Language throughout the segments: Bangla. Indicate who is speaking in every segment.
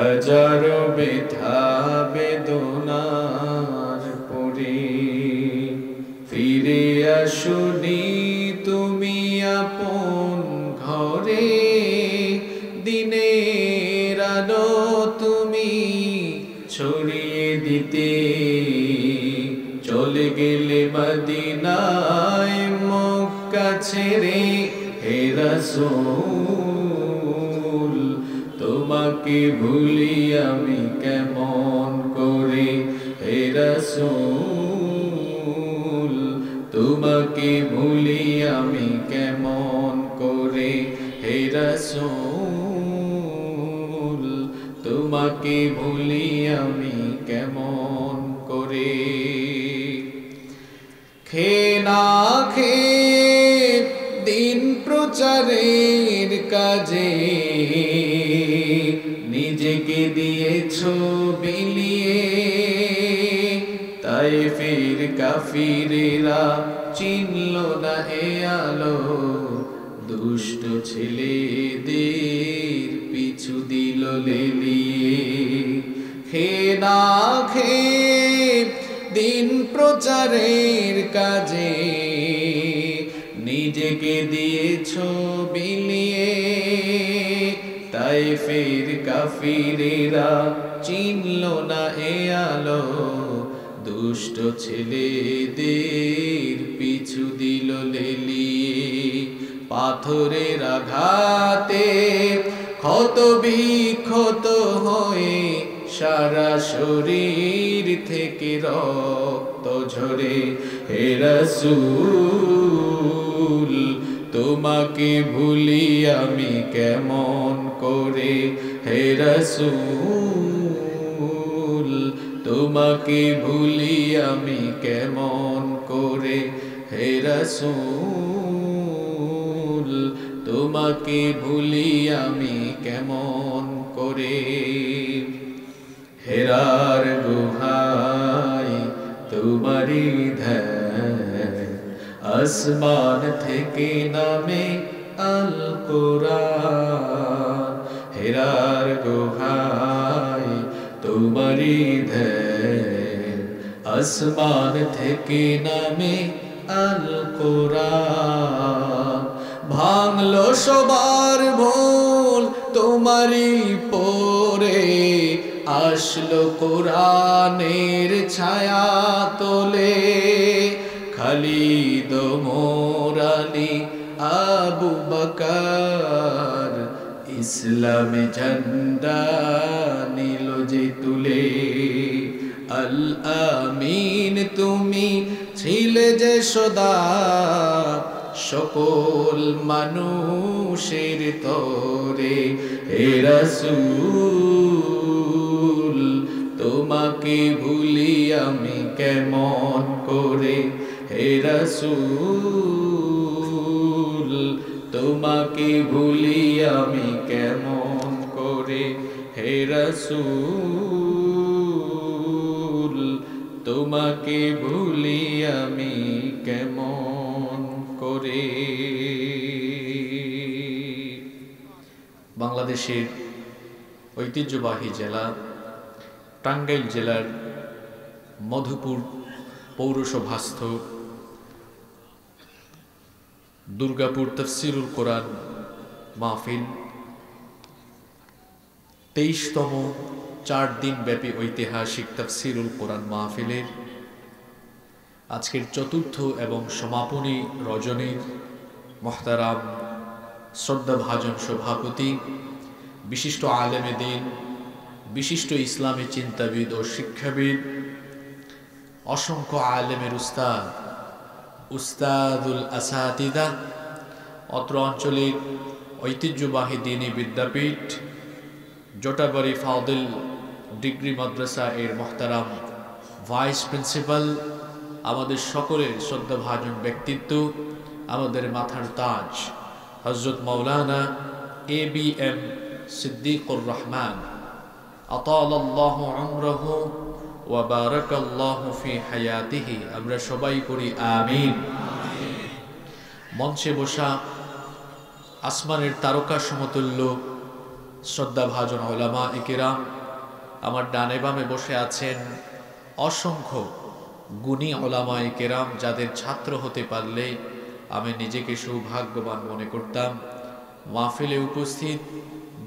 Speaker 1: হাজারো ব্যথা বেদনার পরে ফিরে আসুনি তুমি আপন ঘরে। দিনের আলো তুমি ছড়িয়ে দিতে চলে গেলে মদিনায় মক্কা ছেড়ে। হে রাসূল তোমাকে ভুলি আমি কেমন করে। হে রাসূল তোমাকে ভুলি আমি কেমন করে। হে রাসূল তোমাকে ভুলি আমি কেমন করে। খেয়ে না খেয়ে দিন প্রচারের কাজে নিজেকে দিয়েছো বিলিয়ে। তায়েফের কাফিরেরা চিনল না এ আলো, দুষ্ট ছেলেদের পিছু দিল লেলিয়ে। খেয়ে না খেয়ে দিন প্রচারের কাজে নিজেকে দিয়েছো বিলিয়ে। তায়েফের কাফিরেরা চিনল না এ আলো, দুষ্ট ছেলেদের পিছু দিল লেলিয়ে। পাথরের আঘাতে ক্ষত বিক্ষত হয়ে সারা শরীর থেকে রক্ত ঝরে। হে রাসূল তোমাকে ভুলি আমি কেমন করে। হে রাসূল তোমাকে ভুলি আমি কেমন করে। হে রাসূল তোমাকে ভুলি আমি কেমন করে। হেরার গুহায় তোমারি ধ্যান, আসমান থেকে নামে আল কোরআন। হেরার গুহায় তোমারি ধ্যান, আসমান থেকে নামে আল কোরআন। ভাঙলো সবার ভুল তোমারি পরে, আসলো কোরআনের ছায়া তোলে। খালিদ ওমর আলী আবু বকর ইসলামে ঝান্ডা নিল যে তুলে। আল আমিন তুমি ছিলে যে সদা সকল মানুষের তরে। হে রাসূল তোমাকে ভুলি আমি কেমন করে। হে রাসূল তোমাকে ভুলি আমি কেমন করে। হে রাসূল তোমাকে ভুলি আমি কেমন করে। বাংলাদেশের ঐতিহ্যবাহী জেলা টাঙ্গাইল জেলার মধুপুর পৌরসভাস্থ দুর্গাপুর তাফসীরুল কোরআন মাহফিল 23তম 4 দিন ব্যাপী ঐতিহাসিক তাফসীরুল কোরআন মাহফিলের আজকের চতুর্থ এবং সমাপনী রজনীর মুহতারাম শ্রদ্ধাভাজন সভাপতি, বিশিষ্ট আলেমে দ্বীন, বিশিষ্ট ইসলামী চিন্তাবিদ ও শিক্ষাবিদ, অসংখ্য আলেমের উস্তাদ, উস্তাদুল আসাতিদা, অত্র অঞ্চলের ঐতিহ্যবাহী দ্বীনী বিদ্যাপীঠ জোটাবাড়ি ফাউদিল ডিগ্রি মাদ্রাসা এর মুহতারাম ভাইস প্রিন্সিপাল, আমাদের সকলের শ্রদ্ধাভাজন ব্যক্তিত্ব, আমাদের মাথার তাজ হযরত মাওলানা ABM সিদ্দিকুর রহমান আতালাল্লাহু উমরাহু ওয়া বারাকাল্লাহু ফি হায়াতিহি। আমরা সবাই পড়ি আমিন। মঞ্চে বসা আসমানের তারকা সমতুল্য শ্রদ্ধাভাজন উলামা ইকরাম, আমার ডানে বামে বসে আছেন অসংখ্য গুণী উলামা ইকরাম, যাদের ছাত্র হতে পারলে আমি নিজেকে সৌভাগ্যবান মনে করতাম। মাহফিলে উপস্থিত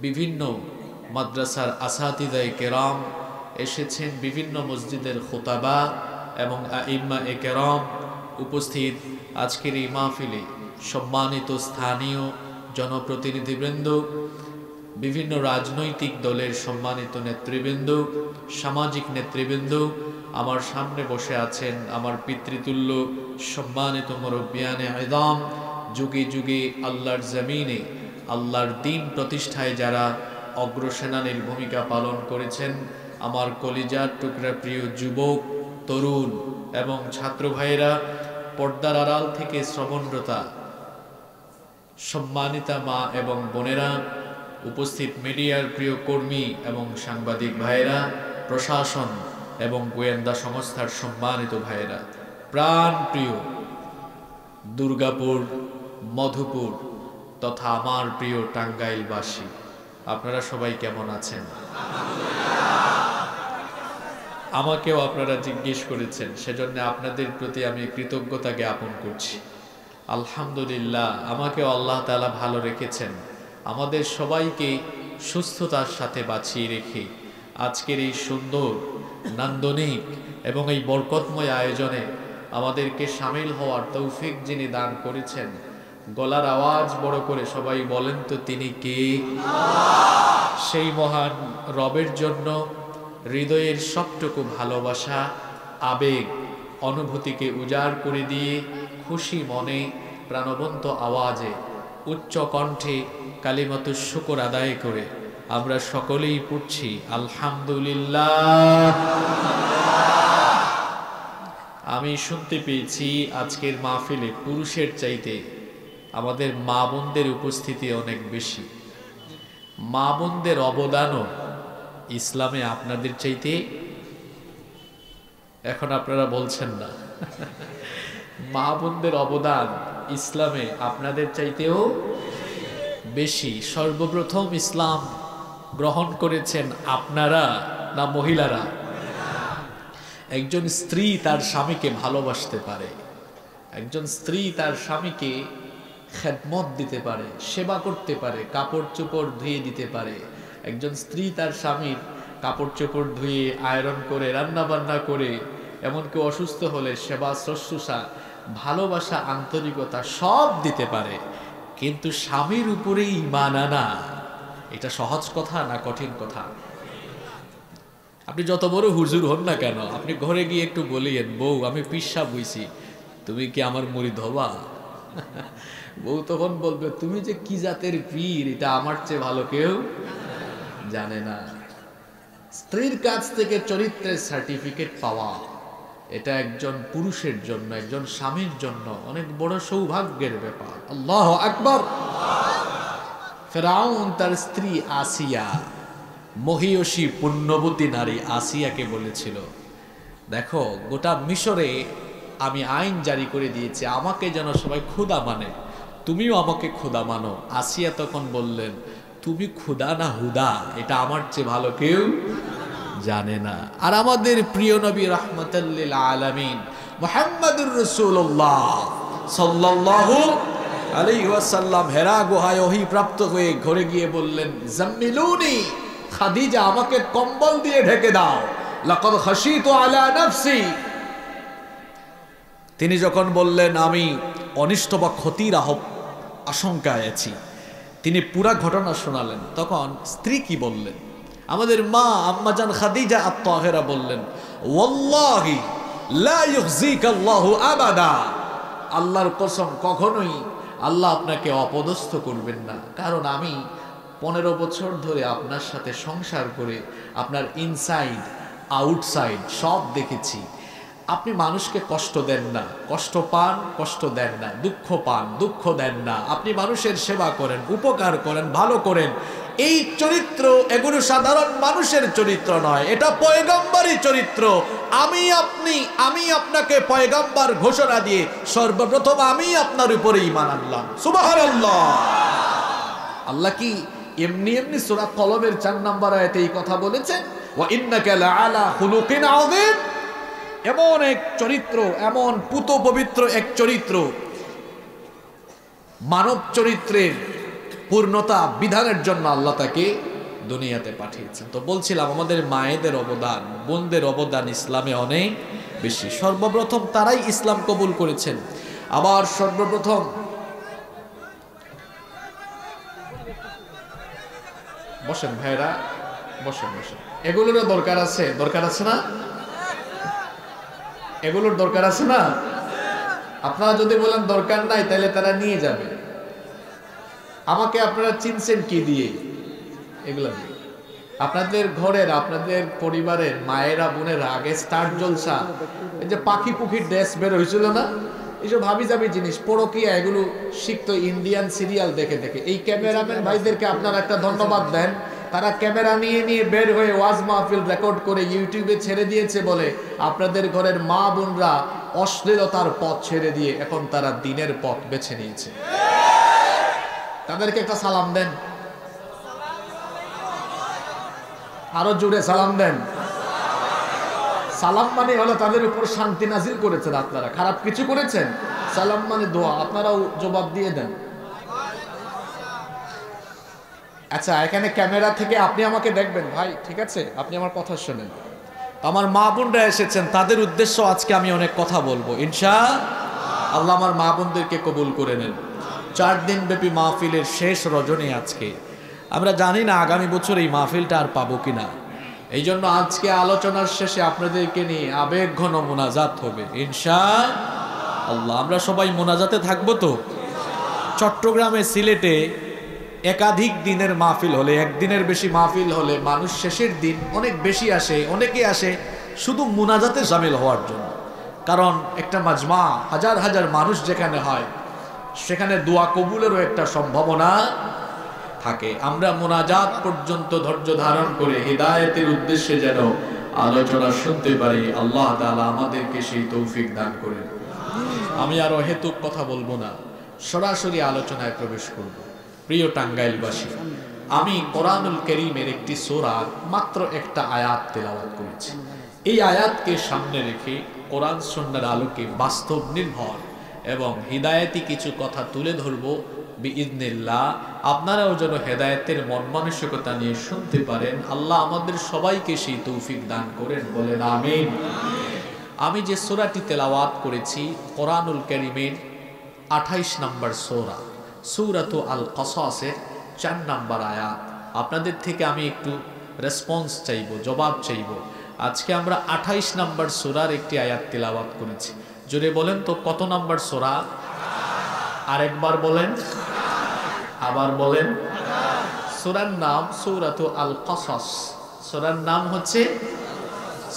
Speaker 1: বিভিন্ন মাদ্রাসার আসাতিদায়ে কেরাম এসেছেন, বিভিন্ন মসজিদের খুতাবা এবং আইম্মা এ কেরাম উপস্থিত। আজকের এই মাহফিলে সম্মানিত স্থানীয় জনপ্রতিনিধিবৃন্দ, বিভিন্ন রাজনৈতিক দলের সম্মানিত নেতৃবৃন্দ, সামাজিক নেতৃবৃন্দ, আমার সামনে বসে আছেন আমার পিতৃতুল্য সম্মানিত মুরব্বিয়ানে আযম, যুগে যুগে আল্লাহর জমিনে আল্লাহর দ্বীন প্রতিষ্ঠায় যারা অগ্রসেনানীর ভূমিকা পালন করেছেন, আমার কলিজার টুকরা প্রিয় যুবক, তরুণ এবং ছাত্র ভাইয়েরা, পর্দার আড়াল থেকে শ্রবণরতা সম্মানিতা মা এবং বোনেরা, উপস্থিত মিডিয়ার প্রিয় কর্মী এবং সাংবাদিক ভাইয়েরা, প্রশাসন এবং গোয়েন্দা সংস্থার সম্মানিত ভাইয়েরা, প্রাণ প্রিয় দুর্গাপুর, মধুপুর তথা আমার প্রিয় টাঙ্গাইলবাসী, আপনারা সবাই কেমন আছেন? আমাকেও আপনারা জিজ্ঞেস করেছেন, সেজন্য আপনাদের প্রতি আমি কৃতজ্ঞতা জ্ঞাপন করছি। আলহামদুলিল্লাহ, আমাকেও আল্লাহ তাআলা ভালো রেখেছেন। আমাদের সবাইকে সুস্থতার সাথে বাঁচিয়ে রেখে আজকের এই সুন্দর নান্দনিক এবং এই বরকতময় আয়োজনে আমাদেরকে শামিল হওয়ার তৌফিক যিনি দান করেছেন, গলার আওয়াজ বড় করে সবাই বলেন তো তিনি কে? সেই মহান রবের জন্য হৃদয়ের সবটুকু ভালোবাসা, আবেগ, অনুভূতিকে উজাড় করে দিয়ে খুশি মনে প্রাণবন্ত আওয়াজে উচ্চ কণ্ঠে কালিমাতুশ শুকর আদায় করে আমরা সকলেই পড়ছি আলহামদুলিল্লাহ। আমি শুনতে পেয়েছি আজকের মাহফিলে পুরুষের চাইতে আমাদের মা বোনদের উপস্থিতি অনেক বেশি। মা বোনদের অবদানও ইসলামে আপনাদের চাইতে, এখন আপনারা বলছেন না, মা বোনদের অবদান ইসলামে আপনাদের চাইতেও বেশি। সর্বপ্রথম ইসলাম গ্রহণ করেছেন আপনারা না মহিলারা? একজন স্ত্রী তার স্বামীকে ভালোবাসতে পারে, একজন স্ত্রী তার স্বামীকে খেদমত দিতে পারে, সেবা করতে পারে, কাপড় চোপড় ধুয়ে দিতে পারে। একজন স্ত্রী তার স্বামীর কাপড় চোপড় ধুয়ে আয়রন করে, রান্না বান্না করে, এমনকি অসুস্থ হলে সেবা শুশ্রূষা, ভালোবাসা, আন্তরিকতা সব দিতে পারে। কিন্তু স্বামীর উপরে ঈমান আনা, এটা সহজ কথা না কঠিন কথা? আপনি যত বড় হুজুর হন না কেন, আপনি ঘরে গিয়ে একটু বলিয়েন, বউ আমি পিসা বইছি, তুমি কি আমার মুরিদ হবা? বউ তখন বলবে, তুমি যে কি জাতের পীর এটা আমার চেয়ে ভালো কেউ জানে না। স্ত্রীর কাছ থেকে চরিত্রের সার্টিফিকেট পাওয়া, এটা একজন পুরুষের জন্য, একজন স্বামীর জন্য অনেক বড় সৌভাগ্যের ব্যাপার। আল্লাহু আকবার। ফেরাউন তার স্ত্রী আসিয়া, মহিয়সী পুণ্যবতী নারী আসিয়াকে বলেছিল, দেখো গোটা মিশরে আমি আইন জারি করে দিয়েছি, আমাকে যেন সবাই খোদা মানে, তুমিও আমাকে খোদা মানো। আসিয়া তখন বললেন, তুমি খোদা না হুদা এটা আমার চেয়ে ভালো কেউ জানে না। আর আমাদের প্রিয় নবী রাহমাতাল লিল আলামিন মুহাম্মাদুর রাসূলুল্লাহ সাল্লাল্লাহু আলাইহি ওয়াসাল্লাম হেরা গুহায় ওহী প্রাপ্ত হয়ে ঘরে গিয়ে বললেন, জাম্মিলুনি, খাদিজা আমাকে কম্বল দিয়ে ঢেকে দাও, লাকাদ খাশিতু আলা নাফসি। তিনি যখন বললেন আমি অনিষ্ট বা ক্ষতির আশঙ্কায় আছি, তিনি পুরা ঘটনা শোনালেন। তখন স্ত্রী কি বললেন? আমাদের মা আম্মাজান খাদিজা আত-তাহেরা বললেন, ওয়াল্লাহি লা ইউখজিকাল্লাহু আবাদা, আল্লাহর কসম কখনোই আল্লাহ আপনাকে অপদস্থ করবেন না, কারণ আমি 15 বছর ধরে আপনার সাথে সংসার করে আপনার ইনসাইড আউটসাইড সব দেখেছি। আপনি মানুষকে কষ্ট দেন না, কষ্ট পান, কষ্ট দেন না, দুঃখ পান, দুঃখ দেন না, আপনি মানুষের সেবা করেন, উপকার করেন, ভালো করেন। এই চরিত্র এগুলো সাধারণ মানুষের চরিত্র নয়, এটা পয়গম্বরী চরিত্র। আমি আপনাকে পয়গম্বর ঘোষণা দিয়ে সর্বপ্রথম আমি আপনার উপরে ঈমান আনলাম। সুবহানাল্লাহ। আল্লাহ কি এমনি এমনি সূরা কলমের 4 নম্বর আয়াতে এই কথা বলেছেন, ওয়া ইন্নাকা লাআলা খুলুকিন আযীম। এমন এক চরিত্র, এমন পুত পবিত্র এক চরিত্র, মানব চরিত্রের পূর্ণতা বিধানের জন্য আল্লাহ তাকে দুনিয়াতে পাঠিয়েছেন। তো বলছিলাম আমাদের মায়েদের অবদান, বোনদের অবদান ইসলামে অনেক বেশি। সর্বপ্রথম তারাই ইসলাম কবুল করেছেন। আবার সর্বপ্রথম বসেন ভাইরা, বসেন বসেন। এগুলোরও দরকার আছে, দরকার আছে না? এগুলোর দরকার আছে না? আপনারা যদি বলেন দরকার নাই, তাহলে তারা নিয়ে যাবে। আমাকে আপনারা চিনছেন কি দিয়ে? এগুলা দিয়ে। আপনাদের ঘরের, আপনাদের পরিবারের মায়েরা বোনেরা আগে স্টার জলসা, এই যে পাখি পুখির ড্রেস বের হয়েছিল না, এইসব হাবি জাবি জিনিস পরকিয়া, এগুলো শিখতো ইন্ডিয়ান সিরিয়াল দেখে দেখে। এই ক্যামেরাম্যান ভাইদেরকে আপনারা একটা ধন্যবাদ দেন। তারা ক্যামেরা নিয়ে নিয়ে বের হয়ে ওয়াজ মাহফিল রেকর্ড করে ইউটিউবে ছেড়ে দিয়েছে বলে আপনাদের ঘরের মা বোনরা অশ্লীলতার পথ ছেড়ে দিয়ে এখন তারা দিনের পথ বেছে নিয়েছে। তাদেরকে একটা সালাম দেন, আরো জোরে সালাম দেন। সালাম মানে হলো তাদের উপর শান্তি নাজিল করেছেন আপনারা। খারাপ কিছু করেছেন? সালাম মানে দোয়া, আপনারাও জবাব দিয়ে দেন। আচ্ছা, এখানে ক্যামেরা থেকে আপনি আমাকে দেখবেন ভাই, ঠিক আছে? আপনি আমার কথা শোনেন। আমার মা বোনরা এসেছেন, তাদের উদ্দেশ্য আজকে আমি অনেক কথা বলবো ইনশাআল্লাহ। আমার মা বোনদেরকে কবুল করে নেন। 4 দিন ব্যাপী মাহফিলের শেষ রজনী আজকে। আমরা জানি না আগামী বছর এই মাহফিলটা আর পাবো কিনা। এই জন্য আজকে আলোচনার শেষে আপনাদেরকে নিয়ে আবেগ ঘন মোনাজাত হবে ইনশাআল্লাহ। আমরা সবাই মোনাজাতে থাকবো তো। চট্টগ্রামে, সিলেটে একাধিক দিনের মাহফিল হলে, একদিনের বেশি মাহফিল হলে মানুষ শেষের দিন অনেক বেশি আসে, অনেকে আসে শুধু মোনাজাতে শামিল হওয়ার জন্য। কারণ একটা মাজমা, হাজার হাজার মানুষ যেখানে হয় সেখানে দোয়া কবুলেরও একটা সম্ভাবনা থাকে। আমরা মোনাজাত পর্যন্ত ধৈর্য ধারণ করে হিদায়াতের উদ্দেশ্যে যেন আলোচনা শুনতে পারি, আল্লাহ তাআলা আমাদেরকে সেই তৌফিক দান করেন। আমি আর অহেতুক কথা বলবো না, সরাসরি আলোচনায় প্রবেশ করব। প্রিয় টাঙ্গাইলবাসী, আমি কোরআনুল কারীমের একটি সূরার মাত্র একটা আয়াত তেলাওয়াত করেছি। এই আয়াতকে সামনে রেখে কোরআন সুন্নাহর আলোকে বাস্তব নির্ভর এবং হিদায়াতি কিছু কথা তুলে ধরবো বিইজনিল্লাহ। আপনারাও যেন হেদায়েতের মন মানসিকতা নিয়ে শুনতে পারেন। আল্লাহ আমাদের সবাইকে সেই তৌফিক দান করেন, বলেন আমিন। আমি যে সূরাটি তেলাওয়াত করেছি কোরআনুল কারীমের 28 নম্বর সূরা, সূরাতু আল কসাসের 4 নম্বর আয়াত। আপনাদের থেকে আমি একটু রেসপন্স চাইবো, জবাব চাইবো। আজকে আমরা 28 নম্বর সূরার একটি আয়াত তেলাওয়াত করেছি। জোরে বলেন তো কত নম্বর সূরা? আরেকবার বলেন, আবার বলেন। সূরার নাম সূরাতু আল কসাস। সূরার নাম হচ্ছে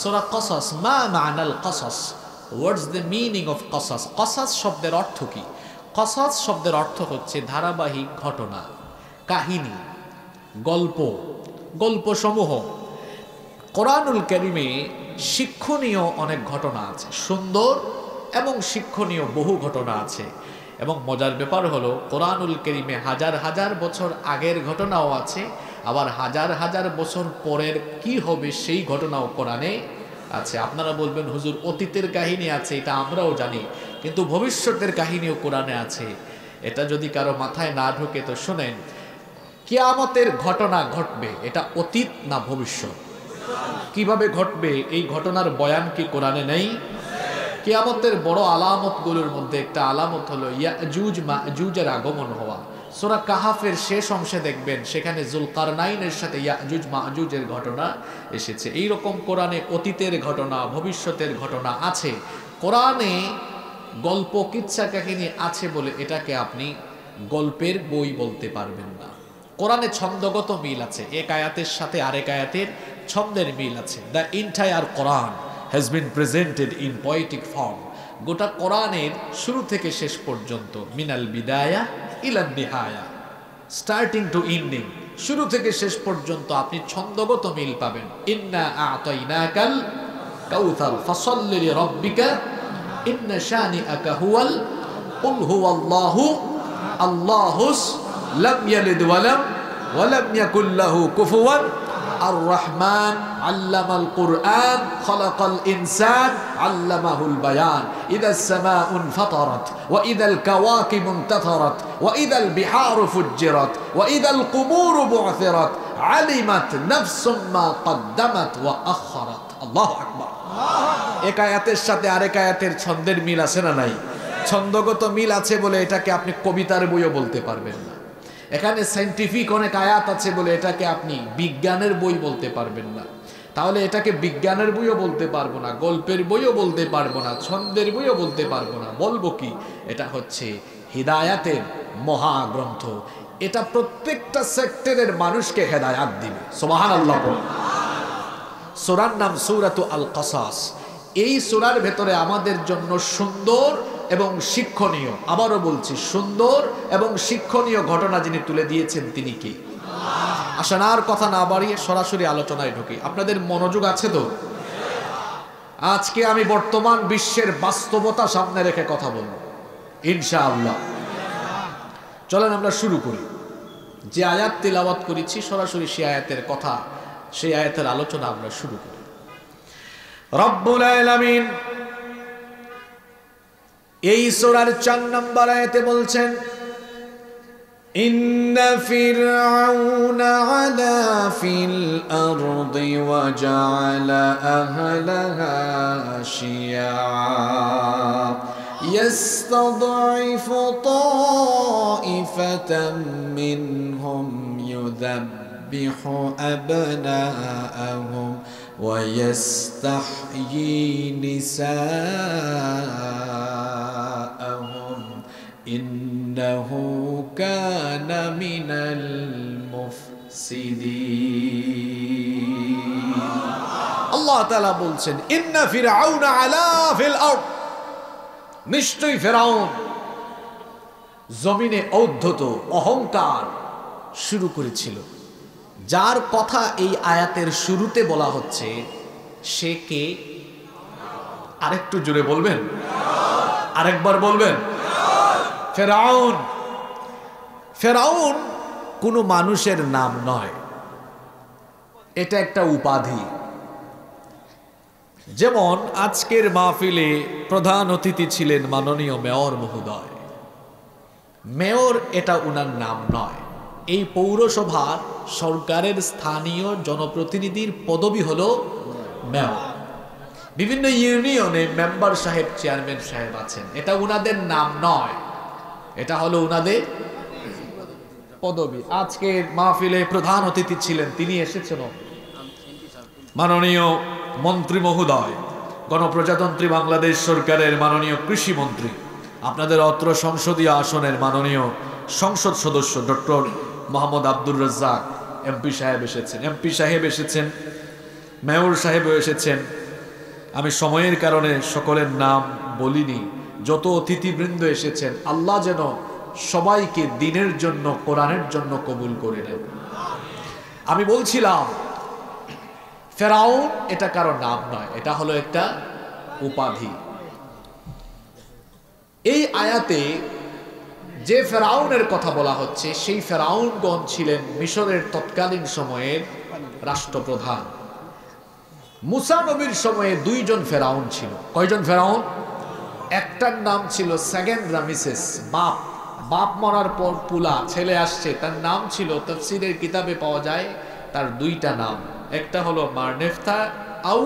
Speaker 1: সূরা কসাস। মা মা'নাল কসাস? What's the meaning of Qasas? কসাস শব্দের অর্থ কি? কসাস শব্দের অর্থ হচ্ছে ধারাবাহিক ঘটনা, কাহিনী, গল্প, গল্পসমূহ। কোরআনুল কারীমে শিক্ষণীয় অনেক ঘটনা আছে, সুন্দর এবং শিক্ষণীয় বহু ঘটনা আছে। এবং মজার ব্যাপার হলো কোরআনুল কারীমে হাজার হাজার বছর আগের ঘটনাও আছে, আবার হাজার হাজার বছর পরের কি হবে সেই ঘটনাও কোরআনে আছে। আপনারা বলবেন হুজুর অতীতের কাহিনী আছে, এটা আমরাও জানি, কিন্তু ভবিষ্যতের কাহিনীও কোরআনে আছে। এটা যদি কারো মাথায় না ঢোকে তো শোনেন, কিয়ামতের ঘটনা ঘটবে, এটা অতীত না ভবিষ্যৎ? কিভাবে ঘটবে এই ঘটনার বয়ান কি কোরআনে নেই? কিয়ামতের বড় আলামতগুলোর মধ্যে একটা আলামত হলো ইয়াজুজ মাজুজের আগমন হওয়া। সূরা কাহাফের শেষ অংশে দেখবেন সেখানে যুলকারনাইনের সাথে ইয়াজুজ মাজুজের ঘটনা এসেছে। এই রকম কোরআনে অতীতের ঘটনা, ভবিষ্যতের ঘটনা আছে। কোরআনে গল্প, কিচ্ছা কাহিনী আছে বলে এটাকে আপনি গল্পের বই বলতে পারবেন না। কোরআনে ছন্দগত মিল আছে, এক আয়াতের সাথে আরেক আয়াতের ছন্দের মিল আছে। The entire Quran has been presented in poetic form. গোটা কোরআনের শুরু থেকে শেষ পর্যন্ত, মিনাল বিদায়া ইলান নিহায়া, স্টার্টিং টু এন্ডিং, শুরু থেকে শেষ পর্যন্ত আপনি ছন্দগত মিল পাবেন। ইন্না আ'তাইনাকাল কাউসার ফাসাল্লি লিরাব্বিকা ইন্না শানিআকা হুয়াল কুল হুয়াল্লাহু আল্লাহুস লাম ইয়ালিদ ওয়া লাম ওয়ালাম ইয়াকুল লাহু কুফুওয়ান আর রহমান আল্লামাল কুরআন খালাকাল ইনসান আল্লামাহুল বায়ান ইদাস সামাউন ফাতারাত ওয়া ইদাল কাওয়াকিবু ইনতাসারাত ওয়া ইদাল বিহারু ফুজ্জিরাত ওয়া ইদাল কুবুরু বু'থিরাত আলিমাত নাফসুম মা কদ্দামাত ওয়া আখারাত। আল্লাহু আকবার। এক আয়াতের সাথে আরেক আয়াতের ছন্দের মিল আছে না নাই? ছন্দগত মিল আছে বলে এটাকে আপনি কবিতার বইও বলতে পারবেন না। এখানে সায়েন্টিফিক অনেক আয়াত আছে বলে এটাকে আপনি বিজ্ঞানের বই বলতে পারবেন না। তাহলে এটাকে বিজ্ঞানের বইও বলতে পারবো না, গল্পের বইও বলতে পারবো না, ছন্দের বইও বলতে পারবো না। বলবো কি? এটা হচ্ছে হিদায়াতের মহাগ্রন্থ। এটা প্রত্যেকটা সেক্টরের মানুষকে হেদায়াত দিবে। সুবহানাল্লাহ। সূরার নাম সূরাতু আল কাসাস। এই সূরার ভেতরে আমাদের জন্য সুন্দর এবং শিক্ষণীয়, আবারও বলছি, সুন্দর এবং শিক্ষণীয় ঘটনা যিনি তুলে দিয়েছেন তিনি কে? আসেন আর কথা না বাড়িয়ে সরাসরি আলোচনায় ঢুকি। আপনাদের মনোযোগ আছে তো? আজকে আমি বর্তমান বিশ্বের বাস্তবতা সামনে রেখে কথা বলবো ইনশাআল্লাহ। চলেন আমরা শুরু করি। যে আয়াত তিলাওয়াত করেছি সরাসরি সেই আয়াতের কথা, সেই আয়াতের আলোচনা আমরা শুরু করি। রব্বুল আলামিন এই সূরার 4 নম্বর আয়াতে বলছেন, ইন্না ফিরআউনা আলা ফিল আরদি ওয়া জাআলা আহলাহা শিয়া ইয়াস্তাদঈফু তাঈফাতাম মিনহুম ইউযাব্বিহু আবনাআহুম ওয়া ইস্তাহয়ী নিসাআহুম ইন্নাহু কানা মিনাল মুফসিদিন। আল্লাহ তাআলা বলছেন, ইন্না ফিরআউনা আলা ফিল আরদ, নিশ্চয়ই ফিরআউন জমিনে ঔদ্ধত অহংকার শুরু করেছিল। যার কথা এই আয়াতের শুরুতে বলা হচ্ছে সে কে? আরেকটু জোরে বলবেন, আরেকবার বলবেন। ফেরাউন। ফেরাউন কোনো মানুষের নাম নয়, এটা একটা উপাধি। যেমন আজকের মাহফিলে প্রধান অতিথি ছিলেন মাননীয় মেয়র মহোদয়। মেয়র এটা উনার নাম নয়। এই পৌরসভার সরকারের স্থানীয় জনপ্রতিনিধির পদবি হলো মেয়র। বিভিন্ন ইউনিয়নে মেম্বার সাহেব, চেয়ারম্যান সাহেব আছেন, এটা উনাদের নাম নয়, এটা হলো উনাদের পদবি। আজকের মাহফিলে প্রধান অতিথি ছিলেন, তিনি এসেছেন মাননীয় মন্ত্রী মহোদয়, গণপ্রজাতন্ত্রী বাংলাদেশ সরকারের মাননীয় কৃষি মন্ত্রী, আপনাদের অত্র সংসদীয় আসনের মাননীয় সংসদ সদস্য ডক্টর মোহাম্মদ আব্দুর রাজ্জাক এমপি সাহেব এসেছেন, মেয়র সাহেবও এসেছেন। আমি সময়ের কারণে সকলের নাম বলিনি। যত অতিথিবৃন্দ এসেছেন, আল্লাহ যেন সবাইকে দ্বীনের জন্য, কোরআনের জন্য কবুল করে নেন। আমি বলছিলাম ফেরাউন এটা কারো নাম নয়, এটা হলো একটা উপাধি। এই আয়াতে যে ফেরাউনের কথা বলা হচ্ছে সেই ফেরাউনগণ ছিলেন মিশরের তৎকালীন সময়ের রাষ্ট্রপ্রধান। মুসা নবীর সময়ে 2 জন ফেরাউন ছিল। কয়জন ফেরাউন? একটার নাম ছিল সেকেন্ড রামিসেস, বাপ মরার পর পুলা ছেলে আসছে, তার নাম ছিল, তাফসীরের কিতাবে পাওয়া যায় তার 2টা নাম। একটা হলো মারনেফতা আউ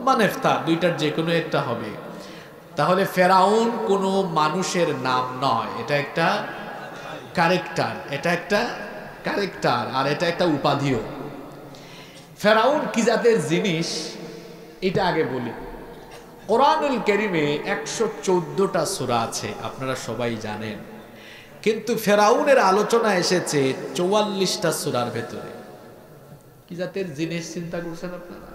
Speaker 1: মানেফতা, 2টার যে কোনো একটা হবে। তাহলে ফেরাউন কোনো মানুষের নাম নয়, এটা একটা ক্যারেক্টার, এটা একটা ক্যারেক্টার, আর এটা একটা উপাধিও। ফেরাউন কি জাতের জিনিস এটা আগে বলি। কোরআনুল কারীমে 114টা সূরা আছে, আপনারা সবাই জানেন, কিন্তু ফেরাউনের আলোচনা এসেছে 44টা সূরার ভেতরে। কি জাতের জিনিস চিন্তা করছেন আপনারা?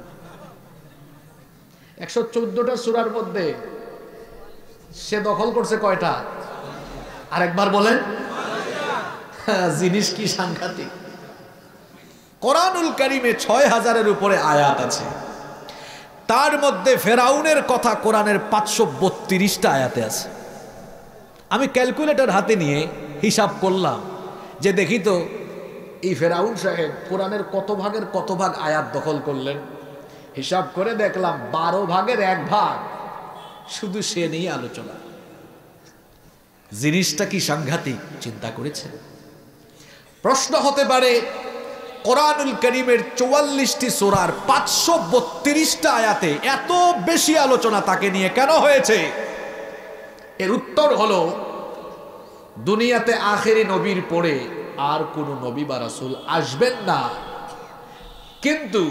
Speaker 1: 114টা সূরার মধ্যে সে দখল করছে কয়টা? আরেকবার বলেন। জিনিস কি সাংঘাতিক! কোরআনুল কারীমে 6000-এর উপরে আয়াত আছে, তার মধ্যে ফেরাউনের কথা কোরআনের 532টা আয়াতে আছে। আমি ক্যালকুলেটর হাতে নিয়ে হিসাব করলাম যে দেখি তো এই ফেরাউন সাহেব কোরআনের কত ভাগের কত ভাগ আয়াত দখল করলেন? হিসাব করে দেখলাম 12 ভাগের 1 ভাগ শুধু সে নিয়ে আলোচনা। জিনিসটা কি সাংঘাতিক, চিন্তা করেছে? প্রশ্ন হতে পারে, কোরআনুল কারীমের 44টি সূরার 532টা আয়াতে এত বেশি আলোচনা তাকে নিয়ে কেন হয়েছে? এর উত্তর হলো, দুনিয়াতে আখেরি নবীর পরে আর কোন নবী বা রাসূল আসবেন না, কিন্তু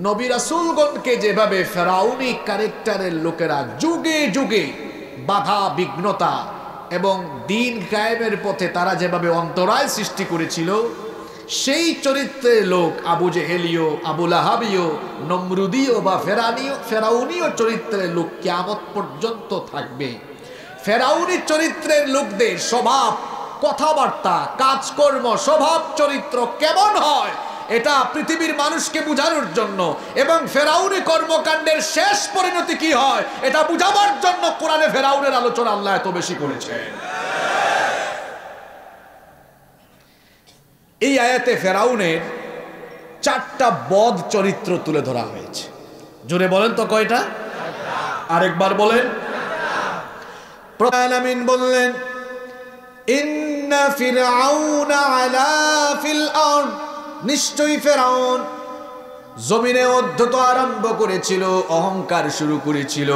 Speaker 1: নবী রাসূলগণকে যেভাবে ফেরাউনি ক্যারেক্টারের লোকেরা যুগে যুগে বাধা বিঘ্নতা এবং দিন কায়েমের পথে তারা যেভাবে অন্তরায় সৃষ্টি করেছিল, সেই চরিত্রের লোক আবু জেহেলীয়, আবু লাহাবীয়, নমরুদীয় বা ফেরাউনীয় চরিত্রের লোক কিয়ামত পর্যন্ত থাকবে। ফেরাউনি চরিত্রের লোকদের স্বভাব, কথাবার্তা, কাজকর্ম, স্বভাব চরিত্র কেমন হয় এটা পৃথিবীর মানুষকে বোঝানোর জন্য এবং ফেরাউনি কর্মকাণ্ডের শেষ পরিণতি কি হয় এটা বুঝাবার জন্য কোরআনে ফেরাউনের আলোচনা আল্লাহ এত বেশি করেছেন। এই আয়াতে ফেরাউনের 4টা বদ চরিত্র তুলে ধরা হয়েছে। জোরে বলেন তো কয়টা? আরেকবার বলেন। প্রধান বললেন, ইন্না ফিরআউনা আলা ফিল আরদ, নিশ্চয়ই ফেরাউন জমিনে অধ্যত আরম্ভ করেছিল, অহংকার শুরু করেছিল।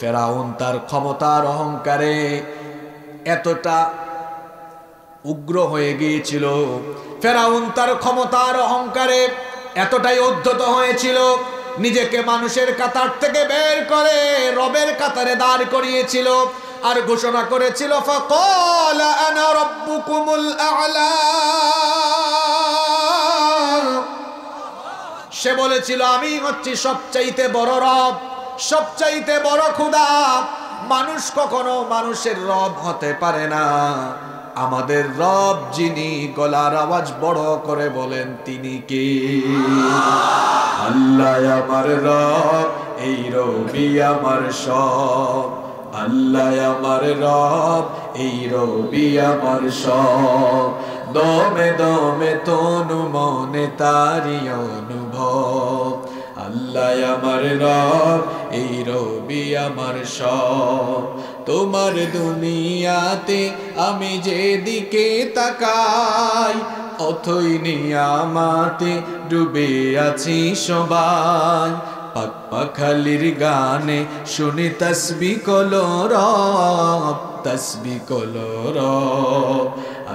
Speaker 1: ফেরাউন তার ক্ষমতার অহংকারে এতটা উগ্র হয়ে গিয়েছিল, ফেরাউন তার ক্ষমতার অহংকারে এতটাই উদ্ধত হয়েছিল, নিজেকে মানুষের কাতার থেকে বের করে রবের কাতারে দাঁড় করিয়েছিল আর ঘোষণা করেছিল, ফাকালা আনা রাব্বুকুমুল আ'লা। সে বলেছিল, আমি হচ্ছি সবচাইতে বড় রব, সবচাইতে বড় খোদা। মানুষ কখনো মানুষের রব হতে পারে না। আমাদের রব যিনি গলার আওয়াজ বড় করে বলেন তিনি কে? আল্লাহ আমার রব, এই রবি আমার সব। আল্লাহ আমার রব, এই রবি আমার সব। দমে দমে তনু মনে তারি অনুভব। আল্লাহ আমার রব, এই রবি আমার সব। তোমার দুনিয়াতে আমি যেদিকে তাকাই, অথই নিয়ামাতে ডুবে আছি সবাই। পাক পাখালির গানে শুনি তাসবিহ কলো রব, তাসবিহ কলো রব।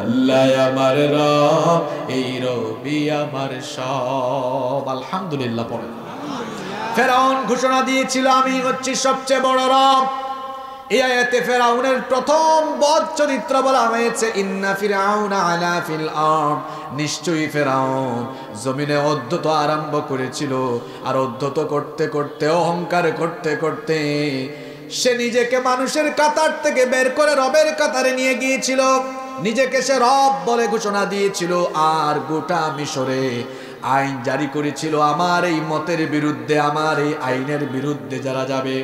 Speaker 1: আল্লাহ আমার রব, এই রবি আমার সব। আলহামদুলিল্লাহ পড়ে। ফেরাউন ঘোষণা দিয়েছিল, আমি হচ্ছি সবচেয়ে বড় রব। এই আয়াতে ফেরাউনের প্রথম বদ চরিত্র বলা হয়েছে, ইন্না ফিরআউনা আলা ফিল আরদ, নিশ্চয়ই ফেরাউন জমিনে অধ্যত আরম্ভ করেছিল। আর অধ্যত করতে করতে, অহংকার করতে করতে সে নিজেকে মানুষের কাতার থেকে বের করে রবের কাতারে নিয়ে গিয়েছিল। নিজেকে সে রব বলে ঘোষণা দিয়েছিল আর গোটা মিশরে আইন জারি করেছিল, আমার এই মতের বিরুদ্ধে, আমার এই আইনের বিরুদ্ধে যারা যাবে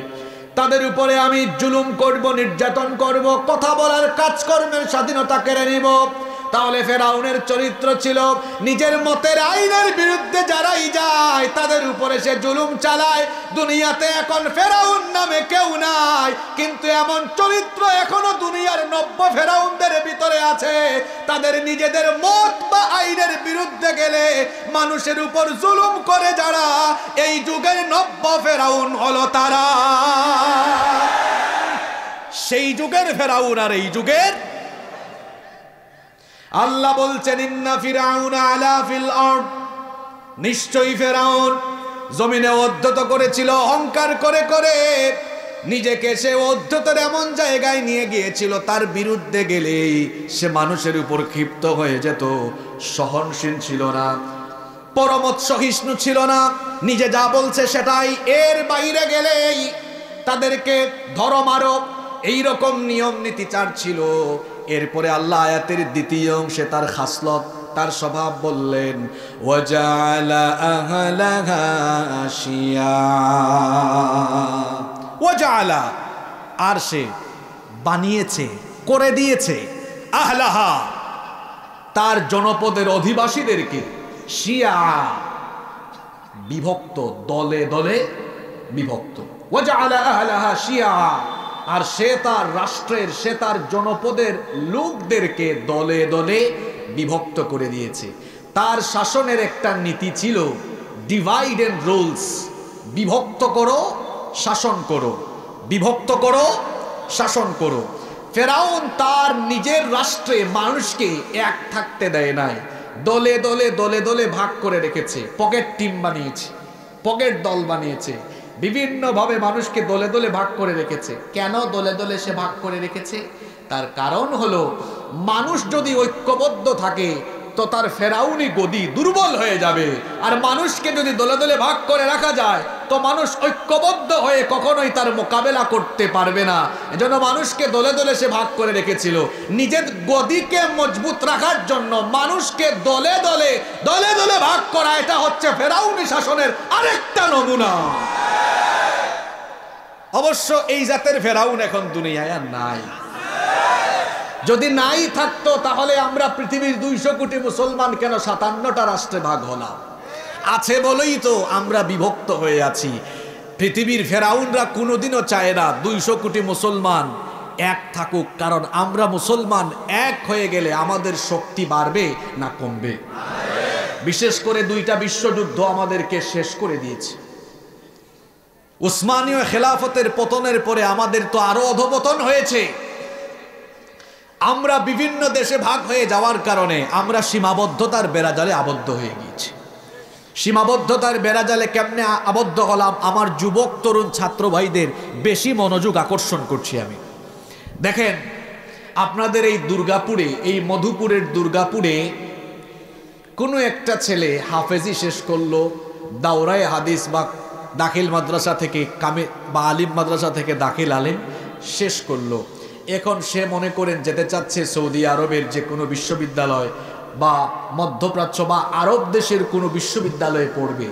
Speaker 1: তাদের উপরে আমি জুলুম করব, নির্যাতন করব, কথা বলার কাজকর্মের স্বাধীনতা কেড়ে নিব। তাহলে ফেরাউনের চরিত্র ছিল নিজের মতের আইনের বিরুদ্ধে যারাই যায় তাদের উপরে সে জুলুম চালায়। দুনিয়াতে এখন ফেরাউন নামে কেউ নাই, কিন্তু এমন চরিত্র এখনো দুনিয়ার নব্য ফেরাউনদের ভিতরে আছে। তাদের নিজেদের মত বা আইনের বিরুদ্ধে গেলে মানুষের উপর জুলুম করে যারা, এই যুগের নব্য ফেরাউন হলো তারা। সেই যুগের ফেরাউন আর এই যুগের। আল্লাহ বলছেন, ইন্না ফিরআউনা আলা ফিল আরদ, নিশ্চয়ই ফেরাউন জমিনে অধ্যত করেছিল, অহংকার করে করে নিজেকে সে অধ্যতের এমন জায়গায় নিয়ে গিয়েছিল, তার বিরুদ্ধে গেলেই সে মানুষের উপর ক্ষিপ্ত হয়ে যেত, সহনশীল ছিল না, পরমত সহিষ্ণু ছিল না, নিজে যা বলছে সেটাই, এর বাইরে গেলেই তাদেরকে ধরো মারো, এইরকম নিয়ম নীতি চার ছিল। এরপরে আল্লাহ আয়াতের দ্বিতীয় অংশে তার খাসলত, তার স্বভাব বললেন, ওয়াজালা আহলাহা শিয়া, ওয়াজালা, আর সে বানিয়েছে, করে দিয়েছে, আহলাহা,
Speaker 2: তার জনপদের অধিবাসীদেরকে শিয়া, বিভক্ত, দলে দলে বিভক্ত। ওয়াজআলা আহলাহা শিয়া, আর সে তার রাষ্ট্রের, সে তার জনপদের লোকদেরকে দলে দলে বিভক্ত করে দিয়েছে। তার শাসনের একটা নীতি ছিল ডিভাইড এন্ড রুলস, বিভক্ত করো শাসন করো, বিভক্ত করো শাসন করো। ফেরাউন তার নিজের রাষ্ট্রে মানুষকে এক থাকতে দেয় নাই, দলে দলে দলে দলে ভাগ করে রেখেছে। পকেট টিম বানিয়েছে, পকেট দল বানিয়েছে, বিভিন্নভাবে মানুষকে দলে দলে ভাগ করে রেখেছে। কেন দলে দলে সে ভাগ করে রেখেছে? তার কারণ হলো মানুষ যদি ঐক্যবদ্ধ থাকে তো তার ফেরাউনি গদি দুর্বল হয়ে যাবে, আর মানুষকে যদি দলে দলে ভাগ করে রাখা যায় তো মানুষ ঐক্যবদ্ধ হয়ে কখনোই তার মোকাবেলা করতে পারবে না। এজন্য মানুষকে দলে দলে সে ভাগ করে রেখেছিল। নিজের গদিকে মজবুত রাখার জন্য মানুষকে দলে দলে দলে দলে ভাগ করা, এটা হচ্ছে ফেরাউনি শাসনের আরেকটা নমুনা। অবশ্য এই জাতের ফেরাউন এখন দুনিয়ায় আর নাই। যদি নাই থাকতো তাহলে আমরা পৃথিবীর 200 কোটি মুসলমান কেন 57টা রাষ্ট্রে ভাগ হলাম? আছে বলেই তো আমরা বিভক্ত হয়ে আছি। পৃথিবীর ফেরাউনরা কোনোদিনও চায় না 200 কোটি মুসলমান এক থাকুক, কারণ আমরা মুসলমান এক হয়ে গেলে আমাদের শক্তি বাড়বে না কমবে? বিশেষ করে 2টা বিশ্বযুদ্ধ আমাদেরকে শেষ করে দিয়েছে। উসমানীয় খেলাফতের পতনের পরে আমাদের তো আরো অধঃপতন হয়েছে। আমরা বিভিন্ন দেশে ভাগ হয়ে যাওয়ার কারণে আমরা সীমাবদ্ধতার বেড়াজালে আবদ্ধ হয়ে গিয়েছি। সীমাবদ্ধতার বেড়াজালে কেমনে আবদ্ধ হলাম? আমার যুবক তরুণ ছাত্র ভাইদের বেশি মনোযোগ আকর্ষণ করছি আমি। দেখেন, আপনাদের এই দুর্গাপুরে, এই মধুপুরের দুর্গাপুরে কোনো একটা ছেলে হাফেজি শেষ করলো, দাওরায়ে হাদিস বা দাখিল মাদ্রাসা থেকে বা আলিম মাদ্রাসা থেকে দাখিল আলিম শেষ করলো। এখন সে মনে করেন যেতে চাচ্ছে সৌদি আরবের যে কোনো বিশ্ববিদ্যালয় বা মধ্যপ্রাচ্য বা আরব দেশের কোনো বিশ্ববিদ্যালয়ে পড়বে।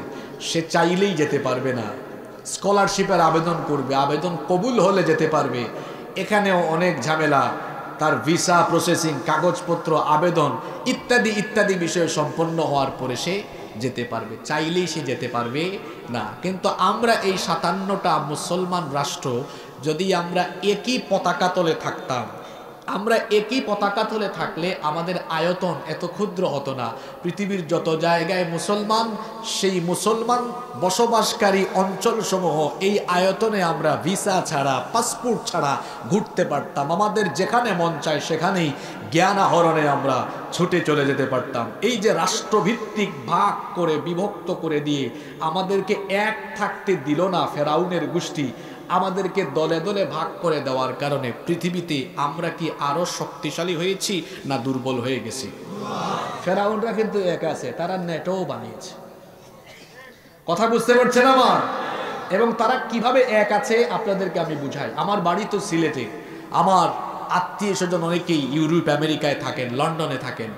Speaker 2: সে চাইলেই যেতে পারবে না, স্কলারশিপের আবেদন করবে, আবেদন কবুল হলে যেতে পারবে। এখানেও অনেক ঝামেলা, তার ভিসা প্রসেসিং, কাগজপত্র, আবেদন ইত্যাদি ইত্যাদি বিষয় সম্পন্ন হওয়ার পরে সে যেতে পারবে। চাইলেই সে যেতে পারবে না। কিন্তু আমরা এই 57টা মুসলমান রাষ্ট্র যদি আমরা একই পতাকা তলে থাকতাম, আমরা একই পতাকা তলে থাকলে আমাদের আয়তন এত ক্ষুদ্র হতো না। পৃথিবীর যত জায়গায় মুসলমান, সেই মুসলমান বসবাসকারী অঞ্চলসমূহ এই আয়তনে আমরা ভিসা ছাড়া, পাসপোর্ট ছাড়া ঘুরতে পারতাম। আমাদের যেখানে মন চায় সেখানেই জ্ঞান আহরণে আমরা ছুটে চলে যেতে পারতাম। এই যে রাষ্ট্রভিত্তিক ভাগ করে, বিভক্ত করে দিয়ে আমাদেরকে এক থাকতে দিল না ফেরাউনের গোষ্ঠী, আমাদেরকে দলে দলে ভাগ করে দেওয়ার কারণে পৃথিবীতে আমরা কি আরো শক্তিশালী হয়েছি না দুর্বল হয়ে গেছি? ফেরাউনরা কিন্তু এক আছে, তারা নেটও বানিয়েছে। কথা বুঝতে পারছেন আমার? এবং তারা কিভাবে এক আছে আপনাদেরকে আমি বুঝাই। আমার বাড়ি তো সিলেটে, আমার আত্মীয় স্বজন অনেকেই ইউরোপ আমেরিকায় থাকেন, লন্ডনে থাকেন।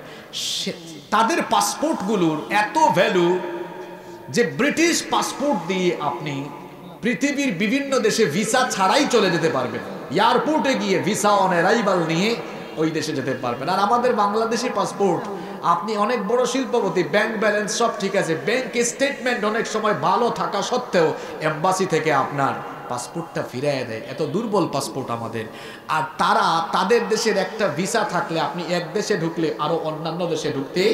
Speaker 2: তাদের পাসপোর্টগুলোর এত ভ্যালু যে ব্রিটিশ পাসপোর্ট দিয়ে আপনি পৃথিবীর বিভিন্ন দেশে ভিসা ছাড়াই চলে যেতে পারবেন। এয়ারপোর্টে গিয়ে ভিসা অন অ্যারাইভাল নিয়ে ওই দেশে যেতে পারবেন। আর আমাদের বাংলাদেশি পাসপোর্ট, আপনি অনেক বড় শিল্পপতি, ব্যাংক ব্যালেন্স সব ঠিক আছে, ব্যাংক স্টেটমেন্ট অনেক সময় ভালো থাকা সত্ত্বেও এম্বাসি থেকে আপনার পাসপোর্টটা ফিরিয়ে দেয়। এত দুর্বল পাসপোর্ট আমাদের। আর তারা, তাদের দেশের একটা ভিসা থাকলে আপনি এক দেশে ঢুকলে আরো অন্যান্য দেশে ঢুকতে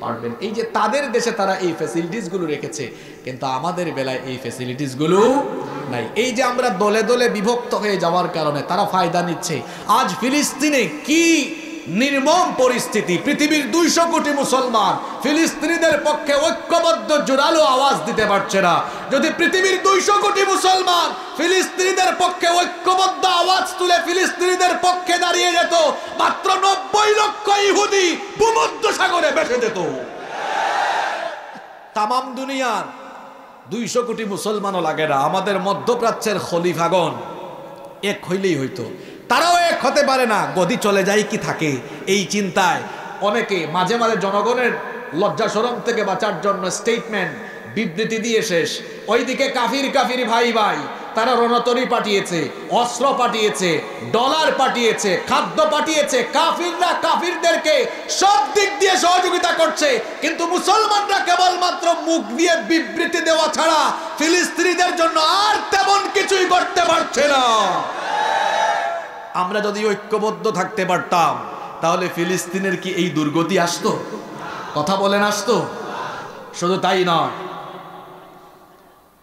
Speaker 2: পারবেন। এই যে তাদের দেশে তারা এই ফ্যাসিলিটিস গুলো রেখেছে, কিন্তু আমাদের বেলায় এই ফ্যাসিলিটিস গুলো নাই। এই যে আমরা দলে দলে বিভক্ত হয়ে যাওয়ার কারণে তারা ফায়দা নিচ্ছে। আজ ফিলিস্তিনে কি নির্মম পরিস্থিতি! পৃথিবীর 200 কোটি মুসলমান ফিলিস্তিনিদের পক্ষে ঐক্যবদ্ধ জোরালো আওয়াজ দিতে পারছে না। যদি পৃথিবীর 200 কোটি মুসলমান ফিলিস্তিনিদের পক্ষে ঐক্যবদ্ধ আওয়াজ তুলে ফিলিস্তিনিদের পক্ষে দাঁড়িয়ে যেত, মাত্র 90 লক্ষ ইহুদি ভূমধ্য সাগরে ভেসে যেত। তামাম দুনিয়ার 200 কোটি মুসলমানও লাগে না, আমাদের মধ্যপ্রাচ্যের খলিফাগণ এক হইলেই হইতো। তারাও এক হতে পারে না, গদি চলে যায় কি থাকে এই চিন্তায় অনেকে মাঝে মাঝে জনগণের লজ্জা শরম থেকে বাঁচার জন্য স্টেটমেন্ট, বিবৃতি দিয়ে শেষ। ওইদিকে কাফির কাফির ভাই ভাই, তারা রণতরী পাঠিয়েছে, অস্ত্র পাঠিয়েছে, ডলার পাঠিয়েছে, খাদ্য পাঠিয়েছে। কাফিররা কাফিরদেরকে সব দিক দিয়ে সহযোগিতা করছে, কিন্তু মুসলমানরা কেবলমাত্র মুখ দিয়ে বিবৃতি দেওয়া ছাড়া ফিলিস্তিনিদের জন্য আর তেমন কিছুই করতে পারছে না। আমরা যদি ঐক্যবদ্ধ থাকতে পারতাম তাহলে ফিলিস্তিনের কি এই দুর্গতি আসতো? কথা বলেন, আসতো? শুধু তাই নয়,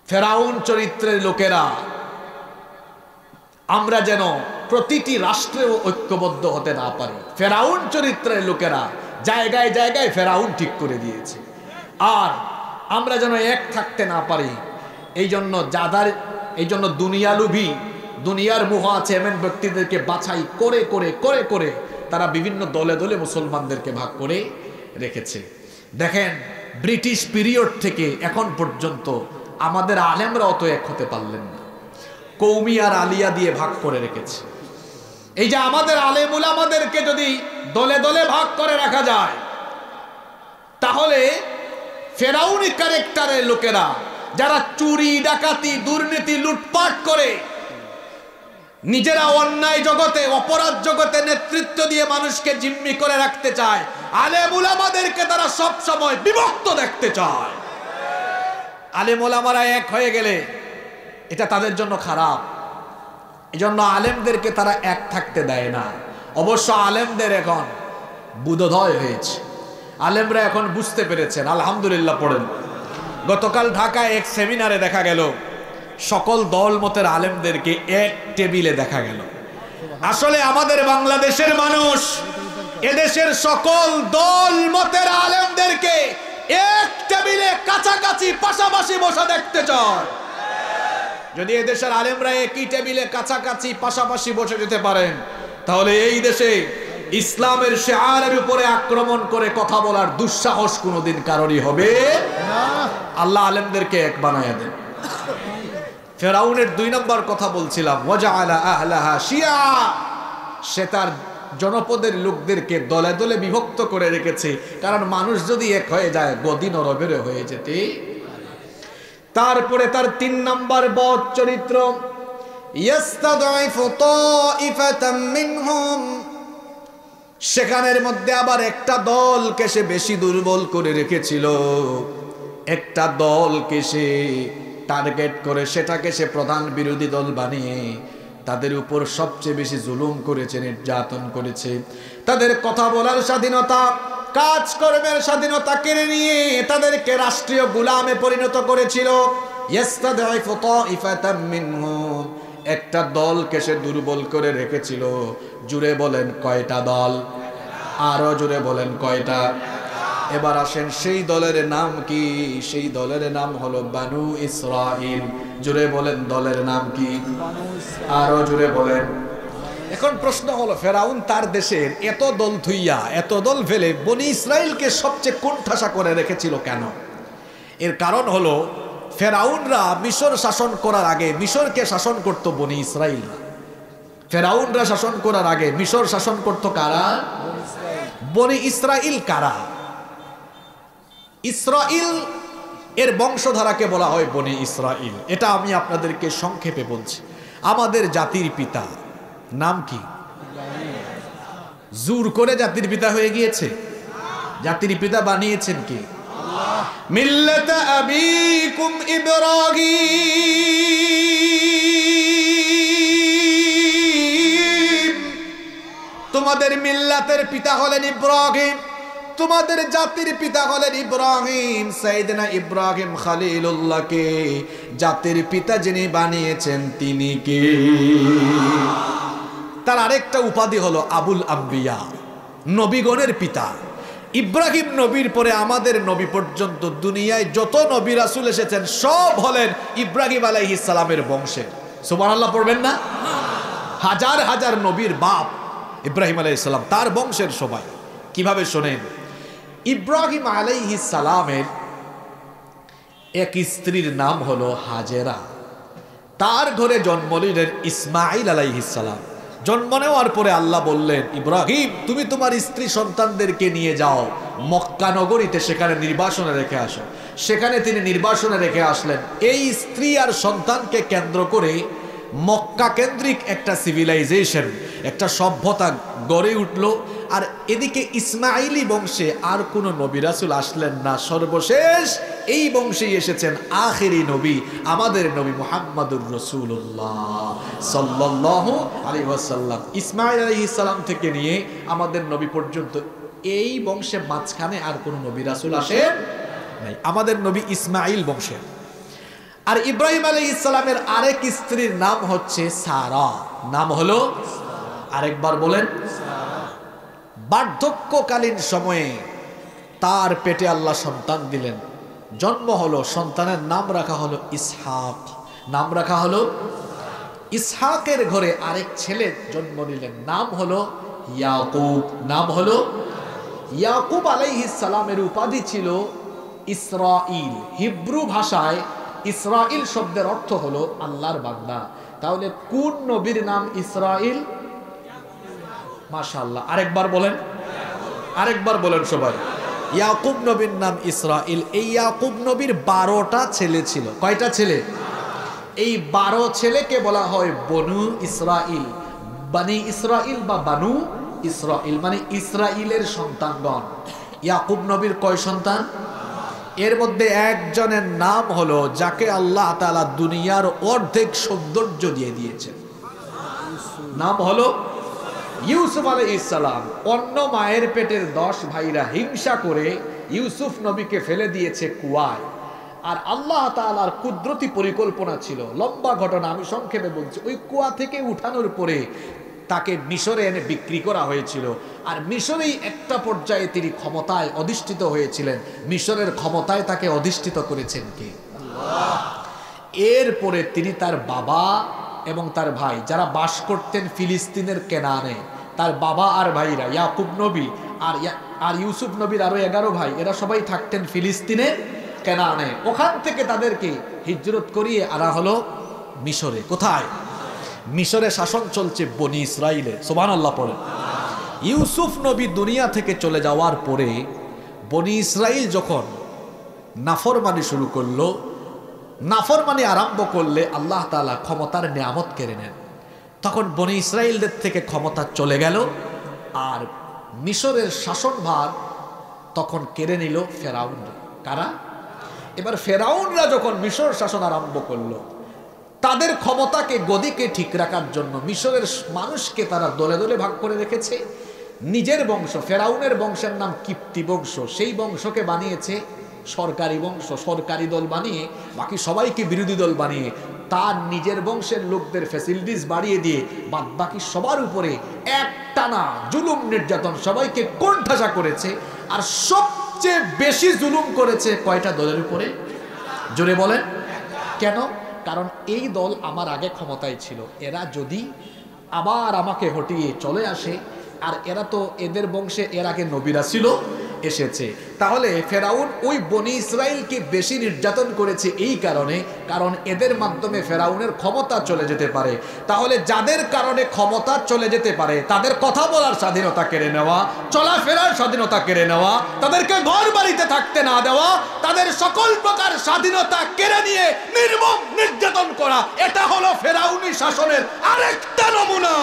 Speaker 2: ফেরাউন চরিত্রের লোকেরা, আমরা যেন প্রতিটি রাষ্ট্রেও ঐক্যবদ্ধ হতে না পারি। ফেরাউন চরিত্রের লোকেরা জায়গায় জায়গায় ফেরাউন ঠিক করে দিয়েছে, আর আমরা যেন এক থাকতে না পারি। এই জন্য দুনিয়ালুভী, দুনিয়ার মোহ আছে এমন ব্যক্তিদেরকে বাছাই করে করে করে করে তারা বিভিন্ন দলে দলে মুসলমানদেরকে ভাগ করে রেখেছে। দেখেন, ব্রিটিশ পিরিয়ড থেকে এখন পর্যন্ত আমাদের আলেমরা অত এক হতে পারলেন না, কৌমি আর আলিয়া দিয়ে ভাগ করে রেখেছে। এই যে আমাদের আলেম উলামাদেরকে যদি দলে দলে ভাগ করে রাখা যায়, তাহলে ফেরাউনি ক্যারেক্টারের লোকেরা যারা চুরি ডাকাতি দুর্নীতি লুটপাট করে নিজেরা অন্যায় জগতে অপরাধ জগতে নেতৃত্ব দিয়ে মানুষকে জিম্মি করে রাখতে চায়, আলেম উলামাদেরকে তারা সব সময় বিভক্ত দেখতে চায়। আলেম ওলামারা এক হয়ে গেলে এটা তাদের জন্য খারাপ, এজন্য আলেমদেরকে তারা এক থাকতে দেয় না। অবশ্য আলেমদের এখন বুদ্ধোদয় হয়েছে, আলেমরা এখন বুঝতে পেরেছেন, আলহামদুলিল্লাহ পড়েন। গতকাল ঢাকায় এক সেমিনারে দেখা গেল সকল দল মতের আলেমদেরকে এক টেবিলে দেখা গেল। আসলে আমাদের বাংলাদেশের মানুষ এদেশের সকল দল মতের আলেমদেরকে এক টেবিলে কাছাকাছি পাশাপাশি বসা দেখতে চায়। যদি এদেশের আলেমরা একই টেবিলে কাছাকাছি পাশাপাশি বসে যেতে পারেন, তাহলে এই দেশে ইসলামের শিআরের উপরে আক্রমণ করে কথা বলার দুঃসাহস কোনোদিন কারোরই হবে না। আল্লাহ আলেমদেরকে এক বানায়া দেন। ফেরাউনের 2 নম্বর কথা বলছিলাম, ওয়াজআলা আহলাহা শিয়া, সে তার জনপদের লোকদেরকে দলে দলে বিভক্ত করে রেখেছে, কারণ মানুষ যদি এক হয়ে যায় গদি নরবেরে হয়ে যেতে। তারপরে তার 3 নম্বর বদ চরিত্র, ইস্তাদঈফু তাঈফাতাম মিনহুম, সেখানের মধ্যে আবার একটা দলকে সে বেশি দুর্বল করে রেখেছিল, একটা দলকে সে টার্গেট করে সেটাকে সে প্রধান বিরোধী দল বানিয়ে তাদের উপর সবচেয়ে বেশি জুলুম করেছে, নির্যাতন করেছে। তাদের কথা বলার স্বাধীনতা, কাজকর্মের স্বাধীনতা কেড়ে নিয়ে তাদেরকে রাষ্ট্রীয় গোলামে পরিণত করেছিল। ইস্তাদঈফু তাঈফাতাম মিনহুম, একটা দলকে সে দুর্বল করে রেখেছিল। জুড়ে বলেন কয়টা দল? আরো জুড়ে বলেন কয়টা? এবার আসেন সেই দলের নাম কি? সেই দলের নাম হলো বানু ইসরাইল। জুড়ে বলেন দলের নাম কি? আরো জুড়ে বলেন। এখন প্রশ্ন হলো, ফেরাউন তার দেশের এত দল থুইয়া এত দল ফেলে বনি ইসরাইলকে সবচেয়ে কোণঠাসা করে রেখেছিল কেন? এর কারণ হলো, ফেরাউনরা মিশর শাসন করার আগে মিশরকে শাসন করত বনি ইসরাইল। ফেরাউনরা শাসন করার আগে মিশর শাসন করত কারা? বনি ইসরাইল। কারা? ইসরাইল এর বংশধারাকে বলা হয় বনি ইসরাইল। এটা আমি আপনাদেরকে সংক্ষেপে বলছি। আমাদের জাতির পিতা নাম কি? জোর করে জাতির পিতা হয়ে গিয়েছে? জাতির পিতা বানিয়েছেন কি? মিল্লাতা আবিকুম ইব্রাহিম, তোমাদের মিল্লাতের পিতা হলেন ইব্রাহিম, তোমাদের জাতির পিতা হলেন ইব্রাহিম। সাইয়েদনা ইব্রাহিম খলিলুল্লাহকে জাতির পিতা যিনি বানিয়েছেন তিনি কে? তার আরেকটা উপাধি হলো আবুল আম্বিয়া, নবীগণের পিতা। ইব্রাহিম নবীর পরে আমাদের নবী পর্যন্ত দুনিয়ায় যত নবী রাসূল এসেছেন সব হলেন ইব্রাহিম আলাইহিস সালামের বংশের। সুবহানাল্লাহ পড়বেন না? হাজার হাজার নবীর বাপ ইব্রাহিম আলাইহিস সালাম, তার বংশের সবাই। কিভাবে শোনেন, ইব্রাহিম আলাইহিস সালামের এক স্ত্রীর নাম হলো হাজেরা, তার ঘরে জন্ম নিলেন ইসমাঈল আলাইহিস সালাম। জন্ম নেওয়ার পরে আল্লাহ বললেন, ইব্রাহিম তুমি তোমার স্ত্রী সন্তানদেরকে নিয়ে যাও মক্কা নগরীতে, সেখানে নির্বাসনে রেখে আসো। সেখানে তিনি নির্বাসনে রেখে আসলেন। এই স্ত্রী আর সন্তানকে কেন্দ্র করে মক্কা কেন্দ্রিক একটা সিভিলাইজেশন, একটা সভ্যতা গড়ে উঠল। আর এদিকে ইসমাইলি বংশে আর কোনো নবী রাসূল আসলেন না। সর্বশেষ এই বংশেই এসেছেন আখেরি নবী, আমাদের নবী মুহাম্মদুর রাসূলুল্লাহ সাল্লাল্লাহু আলাইহি ওয়াসাল্লাম। ইসমাইল আলাইহিস সালাম থেকে নিয়ে আমাদের নবী পর্যন্ত এই বংশে মাঝখানে আর কোনো নবী রাসূল আসেন নাই। আমাদের নবী ইসমাইল বংশের। আর ইব্রাহিম আলাইহিস সালামের আরেক স্ত্রীর নাম হচ্ছে সারা। নাম হলো, আরেকবার বলেন, বার্ধক্যকালীন সময়ে তার পেটে আল্লাহ সন্তান দিলেন, জন্ম হলো, সন্তানের নাম রাখা হলো ইসহাক। নাম রাখা হলো ইসহাকের ঘরে আরেক ছেলে জন্ম নিলেন, নাম হলো ইয়াকুব। নাম হলো ইয়াকুব আলাইহিস সালামের উপাধি ছিল ইসরাইল। হিব্রু ভাষায় ইসরাইল শব্দের অর্থ হলো আল্লাহর বান্দা। তাহলে কোন নবীর নাম ইসরাইল? মাশাআল্লাহ, আরেকবার বলেন, আরেকবার বলেন সবাই। ইয়াকুব নবীর নাম ইসরাইল। এই ইয়াকুব নবীর 12টা ছেলে ছিল। কয়টা ছেলে? এই 12 ছেলেকে বলা হয় বনু ইসরাইল। বানি ইসরাইল বা বানু ইসরাইল মানে ইসরাইলের সন্তানগণ। ইয়াকুব নবীর কয় সন্তান? এর মধ্যে একজনের নাম হলো, যাকে আল্লাহ তাআলা দুনিয়ার অর্ধেক সৌন্দর্য দিয়ে দিয়েছেন, নাম হলো ইউসুফ আলাইহিস সালাম। অন্য মায়ের পেটের 10 ভাইরা হিংসা করে ইউসুফ নবীকে ফেলে দিয়েছে কুয়ায়। আর আল্লাহ তাআলার কুদরতি পরিকল্পনা ছিল, লম্বা ঘটনা আমি সংক্ষেপে বলছি। ওই কুয়া থেকে উঠানোর পরে তাকে মিশরে এনে বিক্রি করা হয়েছিল। আর মিশরেই একটা পর্যায়ে তিনি ক্ষমতায় অধিষ্ঠিত হয়েছিলেন। মিশরের ক্ষমতায় তাকে অধিষ্ঠিত করেছেন কে? আল্লাহ। এরপরে তিনি তার বাবা এবং তার ভাই, যারা বাস করতেন ফিলিস্তিনের কেনানে, তার বাবা আর ভাইরা, ইয়াকুব নবী আর ইউসুফ নবীর আরো 11 ভাই, এরা সবাই থাকতেন ফিলিস্তিনের কেনানে। ওখান থেকে তাদেরকে হিজরত করিয়ে আনা হলো মিশরে। কোথায়? মিশরে শাসন চলছে বনি ইসরাইলে। সুবহানাল্লাহ পড়ে। ইউসুফ নবী দুনিয়া থেকে চলে যাওয়ার পরে বনি ইসরাইল যখন নাফরমানি শুরু করলো, নাফরমানি আরম্ভ করলে আল্লাহ তাআলা ক্ষমতার নিয়ামত কেড়ে নেন। তখন বনি ইসরাইলদের থেকে ক্ষমতা চলে গেল। আর মিশরের শাসনভার তখন কেড়ে নিল ফেরাউনরা। কারা? এবার ফেরাউনরা যখন মিশর শাসন আরম্ভ করলো, তাদের ক্ষমতাকে, গদিকে ঠিক রাখার জন্য মিশরের মানুষকে তারা দলে দলে ভাগ করে রেখেছে। নিজের বংশ, ফেরাউনের বংশের নাম কিপ্তি বংশ, সেই বংশকে বানিয়েছে সরকারি বংশ, সরকারি দল বানিয়ে বাকি সবাইকে বিরোধী দল বানিয়ে তার নিজের বংশের লোকদের ফ্যাসিলিটিস বাড়িয়ে দিয়ে বাদ বাকি সবার উপরে একটানা জুলুম নির্যাতন, সবাইকে কোণঠাসা করেছে। আর সবচেয়ে বেশি জুলুম করেছে কয়টা দলের উপরে? জোরে বলেন। কেন? কারণ এই দল আমার আগে ক্ষমতায় ছিল, এরা যদি আবার আমাকে হটিয়ে চলে আসে, আর এরা তো এদের বংশে এর আগে নবীরা ছিল, এসেছে, তাহলে ফেরাউন ওই বনি ইসরাইলকে বেশি নির্যাতন করেছে এই কারণে, কারণ এদের মাধ্যমে ফেরাউনের ক্ষমতা চলে যেতে পারে। তাহলে যাদের কারণে ক্ষমতা চলে যেতে পারে তাদের কথা বলার স্বাধীনতা কেড়ে নেওয়া, চলাফেরার স্বাধীনতা কেড়ে নেওয়া, তাদেরকে ঘর বাড়িতে থাকতে না দেওয়া, তাদের সকল প্রকার স্বাধীনতা কেড়ে নিয়ে নির্মম নির্যাতন করা, এটা হলো ফেরাউনি শাসনের আরেকটা নমুনা।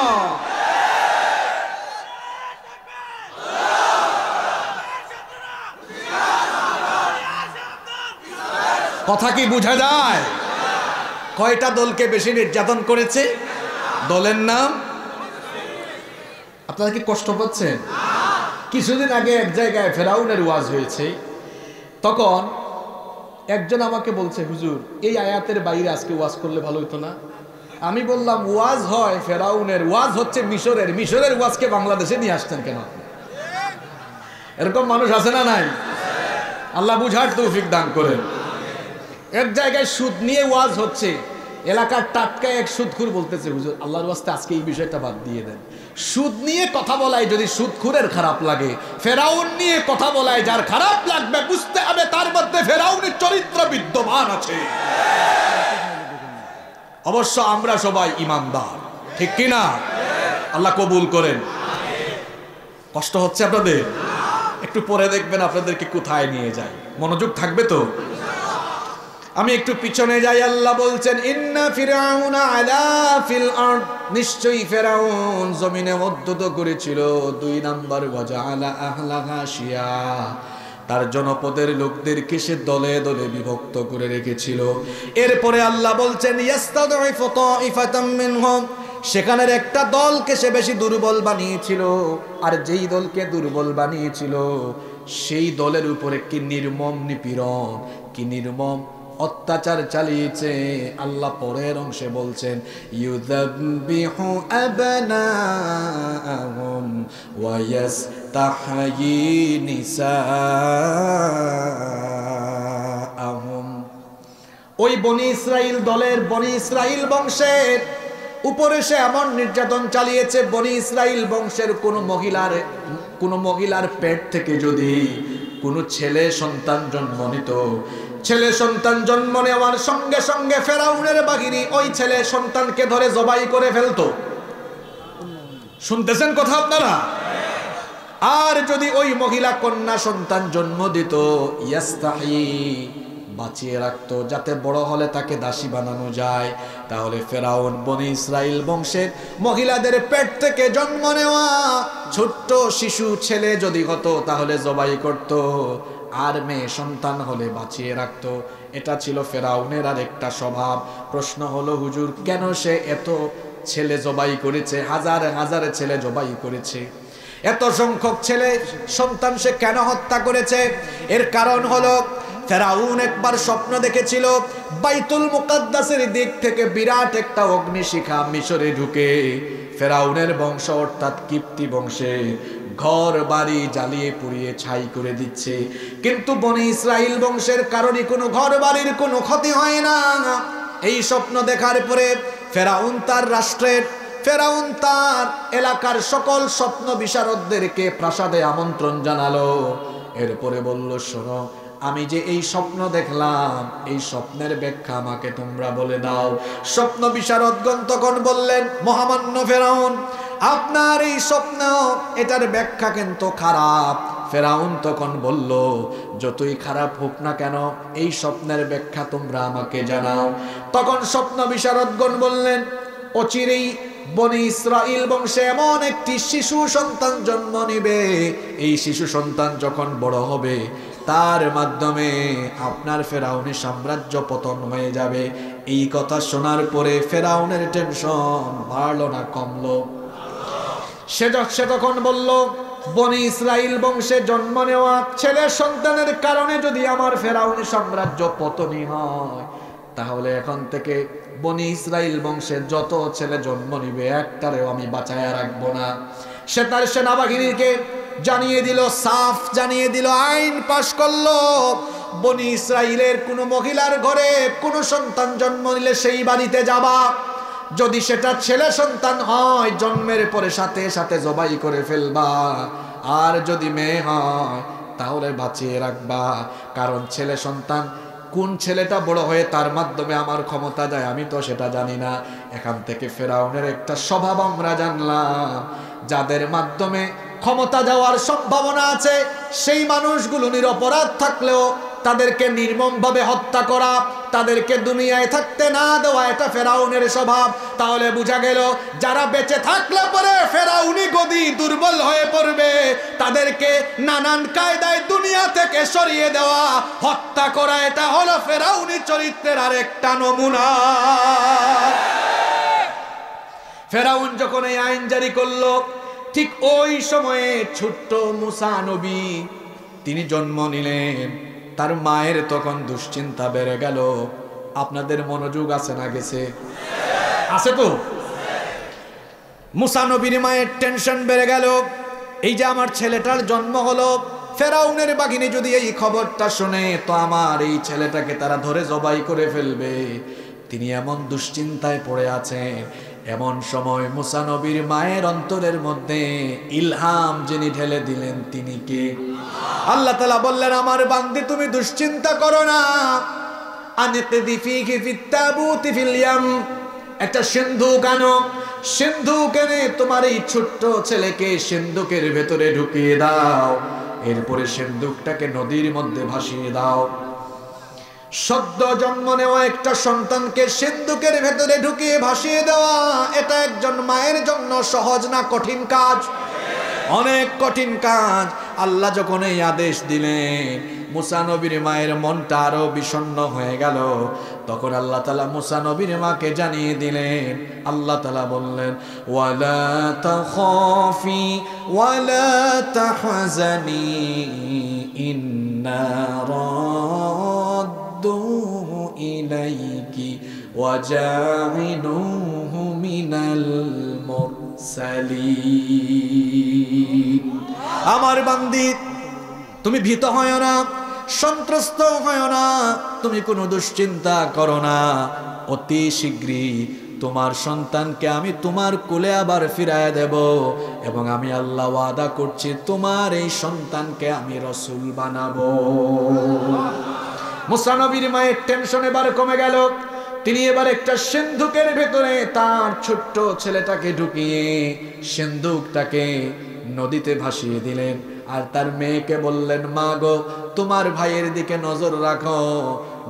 Speaker 2: কথা কি বোঝা যায়? কয়টা দলকে বেশি নির্যাতন করেছে? দলের নাম? আপনারা কি কষ্ট পাচ্ছেন? কিছুদিন আগে এক জায়গায় ফেরাউনের ওয়াজ হয়েছে, তখন একজন আমাকে বলছে, হুজুর এই আয়াতের বাইরে আজকে ওয়াজ করলে ভালো হতো না? আমি বললাম, ওয়াজ হয় ফেরাউনের, ওয়াজ হচ্ছে মিশরের, মিশরের ওয়াজকে বাংলাদেশে নিয়ে আসতেন কেন? এরকম মানুষ আছে না নাই? আল্লাহ বুঝার তৌফিক দান করেন। এক জায়গায় সুদ নিয়ে ওয়াজ হচ্ছে, এলাকার টাটকা এক সুদখুর বলতেছে, হুজুর আল্লাহর ওয়াস্তে আজকে এই বিষয়টা বাদ দিয়ে দেন। সুদ নিয়ে কথা বলায় যদি সুদখুরের খারাপ লাগে, ফেরাউন নিয়ে কথা বলায় যার খারাপ লাগবে, বুঝতে হবে তার মধ্যে ফেরাউনের চরিত্র বিদ্যমান আছে। অবশ্য আমরা সবাই ইমানদার, ঠিক কিনা? আল্লাহ কবুল করেন। কষ্ট হচ্ছে আপনাদের? একটু পরে দেখবেন আপনাদেরকে কোথায় নিয়ে যায়। মনোযোগ থাকবে তো? আমি একটু পিছনে যাই। আল্লাহ বলছেন ইন্না ফিরাউনা আলা ফিল আরদ, নিশ্চয়ই ফেরাউন জমিনে মধ্যত করেছিল 2 নাম্বার, ওয়াজআলা আহলাহা শিয়া, তার জনপদের লোকদেরকে সে দলে দলে বিভক্ত করে রেখেছিল। এরপরে আল্লাহ বলছেন ইয়াস্তাদঈফু তাঈফাতাম মিনহুম, সেখানের একটা দলকে সে বেশি দুর্বল বানিয়েছিল, আর যেই দলকে দুর্বল বানিয়েছিল সেই দলের উপরে কি নির্মম নিপীড়ন, কি নির্মম অত্যাচার চালিয়েছে। আল্লাহ পরের অংশে বলছেন ইউযাব্বিহু আবনাআহুম ওয়া ইস্তাহয়ী নিসাআহুম। ওই বনি ইসরাইল দলের, বনি ইসরাইল বংশের উপরে সে এমন নির্যাতন চালিয়েছে, বনি ইসরাইল বংশের কোন মহিলার পেট থেকে যদি কোনো ছেলে সন্তান জন্ম নিত, ছেলে সন্তান জন্ম নেওয়ার সঙ্গে সঙ্গে ফেরাউনের বাহিনী ওই ছেলে সন্তানকে ধরে জবাই করে ফেলতো। শুনতেছেন কথা আপনারা? আর যদি ওই মহিলা কন্যা সন্তান জন্ম দিত, ইয়াস্তাহি, বাঁচিয়ে রাখতো যাতে বড় হলে তাকে দাসী বানানো যায়। তাহলে ফেরাউন বনি ইসরাইল বংশের মহিলাদের পেট থেকে জন্ম নেওয়া ছোট্ট শিশু ছেলে যদি হতো তাহলে জবাই করত, আর মেয়ে সন্তান হলে বাঁচিয়ে রাখতো। এটা ছিল ফেরাউনের আর একটা স্বভাব। প্রশ্ন হলো হুজুর, কেন সে এত ছেলে জবাই করেছে, হাজার হাজার ছেলে জবাই করেছে, এত সংখ্যক ছেলে সন্তান সে কেন হত্যা করেছে? এর কারণ হলো ফেরাউন একবার স্বপ্ন দেখেছিল বাইতুল মুকাদ্দাসের দিক থেকে বিরাট একটা অগ্নিশিখা মিশরে ঢুকে ফেরাউনের বংশ অর্থাৎ কিপ্তি বংশে ঘর বাড়ি জ্বালিয়ে পুড়িয়ে ছাই করে দিচ্ছে। কিন্তু বনি ইসরাইল বংশের কারণে কোনো ঘর বাড়ির কোনো ক্ষতি হয় না। এই স্বপ্ন দেখার পরে ফেরাউন তার রাষ্ট্রের, ফেরাউন তার এলাকার সকল স্বপ্ন বিশারদদেরকে প্রাসাদে আমন্ত্রণ জানালো। এরপরে বলল, শোনো, আমি যে এই স্বপ্ন দেখলাম এই স্বপ্নের ব্যাখ্যা আমাকে তোমরা বলে দাও। স্বপ্ন বিশারদগণ তখন বললেন, মহামান্য ফেরাউন, আপনার এই স্বপ্ন, এটার ব্যাখ্যা কিন্তু খারাপ। ফেরাউন তখন বলল, যতই খারাপ হোক না কেন এই স্বপ্নের ব্যাখ্যা তোমরা আমাকে জানাও। তখন স্বপ্ন বিশারদগণ বললেন, অচিরেই বনি ইসরাইল বংশে এমন একটি শিশু সন্তান জন্ম নিবে, এই শিশু সন্তান যখন বড় হবে তার মাধ্যমে আপনার ফেরাউনের সাম্রাজ্য পতন হয়ে যাবে। এই কথা শোনার পরে ফেরাউনের টেনশন বাড়লো না কমলো? সে তখন বলল, বনি ইসরাইল বংশে জন্ম নেওয়া ছেলে সন্তানের কারণে যদি আমার ফেরাউনের সাম্রাজ্য পতনই হয়, তাহলে এখন থেকে বনি ইসরাইল বংশে যত ছেলে জন্ম নিবে একটারেও আমি বাঁচায়া রাখবো না। সে তার সেনাবাহিনীকে জানিয়ে দিল, সাফ জানিয়ে দিল, আইন পাশ করলো, বনি ইসরাইলের কোনো মহিলার ঘরে কোনো সন্তান জন্ম নিলে সেই বাড়িতে যাবা, যদি সেটা ছেলে সন্তান হয় জন্মের পরে সাথে সাথে জবাই করে ফেলবা, আর যদি মেয়ে হয় তাহলে বাঁচিয়ে রাখবা। কারণ ছেলে সন্তান কোন ছেলেটা বড় হয়ে তার মাধ্যমে আমার ক্ষমতা যায় আমি তো সেটা জানি না। এখান থেকে ফেরাউনের একটা স্বভাব আমরা জানলাম, যাদের মাধ্যমে ক্ষমতা যাওয়ার সম্ভাবনা আছে সেই মানুষগুলো নিরপরাধ থাকলেও তাদেরকে নির্মমভাবে হত্যা করা, তাদেরকে দুনিয়ায় থাকতে না দেওয়া, এটা ফেরাউনের স্বভাব। তাহলে বোঝা গেল যারা বেঁচে থাকলে পরে ফেরাউনি গদি দুর্বল হয়ে পড়বে, তাদেরকে নানান কায়দায় দুনিয়া থেকে সরিয়ে দেওয়া, হত্যা করা, এটা হলো ফেরাউনি চরিত্রের আরেকটা নমুনা। ফেরাউন যখন এই আইন জারি করলো, ঠিক ওই সময়ে ছোট্ট মুসা নবী তিনি জন্ম নিলেন। তার মায়ের তখন দুশ্চিন্তা বেড়ে গেল। আপনাদের মনোযোগ আছে না গেছে? আছে তো? মুসা নবীর মায়ের টেনশন বেড়ে গেল, এই যে আমার ছেলেটার জন্ম হলো, ফেরাউনের বাহিনী যদি এই খবরটা শুনে তো আমার এই ছেলেটাকে তারা ধরে জবাই করে ফেলবে। তিনি এমন দুশ্চিন্তায় পড়ে আছেন। এমন সময় মুসা নবীর মায়ের অন্তরের মধ্যে ইলহাম যিনি ঢেলে দিলেন তিনি কে? আল্লাহ তাআলা বললেন, আমার বান্দী তুমি দুশ্চিন্তা করো না, আনিকদি ফিহি ফিত তাবুতি ফিল ইয়াম, একটা সিন্ধুক আনো, সিন্ধুক এনে তোমার এই ছোট্ট ছেলেকে সিন্ধুকের ভেতরে ঢুকিয়ে দাও, এরপরে সিন্ধুকটাকে নদীর মধ্যে ভাসিয়ে দাও। সদ্য জন্ম নেওয়া একটা সন্তানকে সিন্ধুকের ভেতরে ঢুকিয়ে ভাসিয়ে দেওয়া, এটা একজন মায়ের জন্য সহজ না কঠিন কাজ? অনেক কঠিন কাজ। আল্লাহ যখন এই আদেশ দিলেন, মুসা নবীর মায়ের মনটা আরো বিষণ্ণ হয়ে গেল। তখন আল্লাহ তাআলা মুসা নবীর মাকে জানিয়ে দিলেন, আল্লাহ তাআলা বললেন, ওয়ালা তাখাফি ওয়ালা তাহজানি ইন্না রাদ্দুহু ইলাইকি ওয়াজাইলুহু মিনাল মুরসালিন। আমার বান্দি, তুমি ভীত হয় না, সন্ত্রস্ত হয় না, তুমি কোনো দুশ্চিন্তা করো না। অতি শীঘ্রই তোমার সন্তানকে আমি তোমার কোলে আবার ফিরায় দেব, এবং আমি আল্লাহ ওয়াদা করছি তোমার এই সন্তানকে আমি রাসূল বানাবো। মুসা নবীর মায়ের টেনশন এবার কমে গেল। তিনি এবার একটা সিন্ধুকের ভেতরে তার ছোট্ট ছেলেটাকে ঢুকিয়ে সিন্ধুকটাকে নদীতে ভাসিয়ে দিলেন। আর তার মেয়েকে বললেন, মা গো, তোমার ভাইয়ের দিকে নজর রাখো,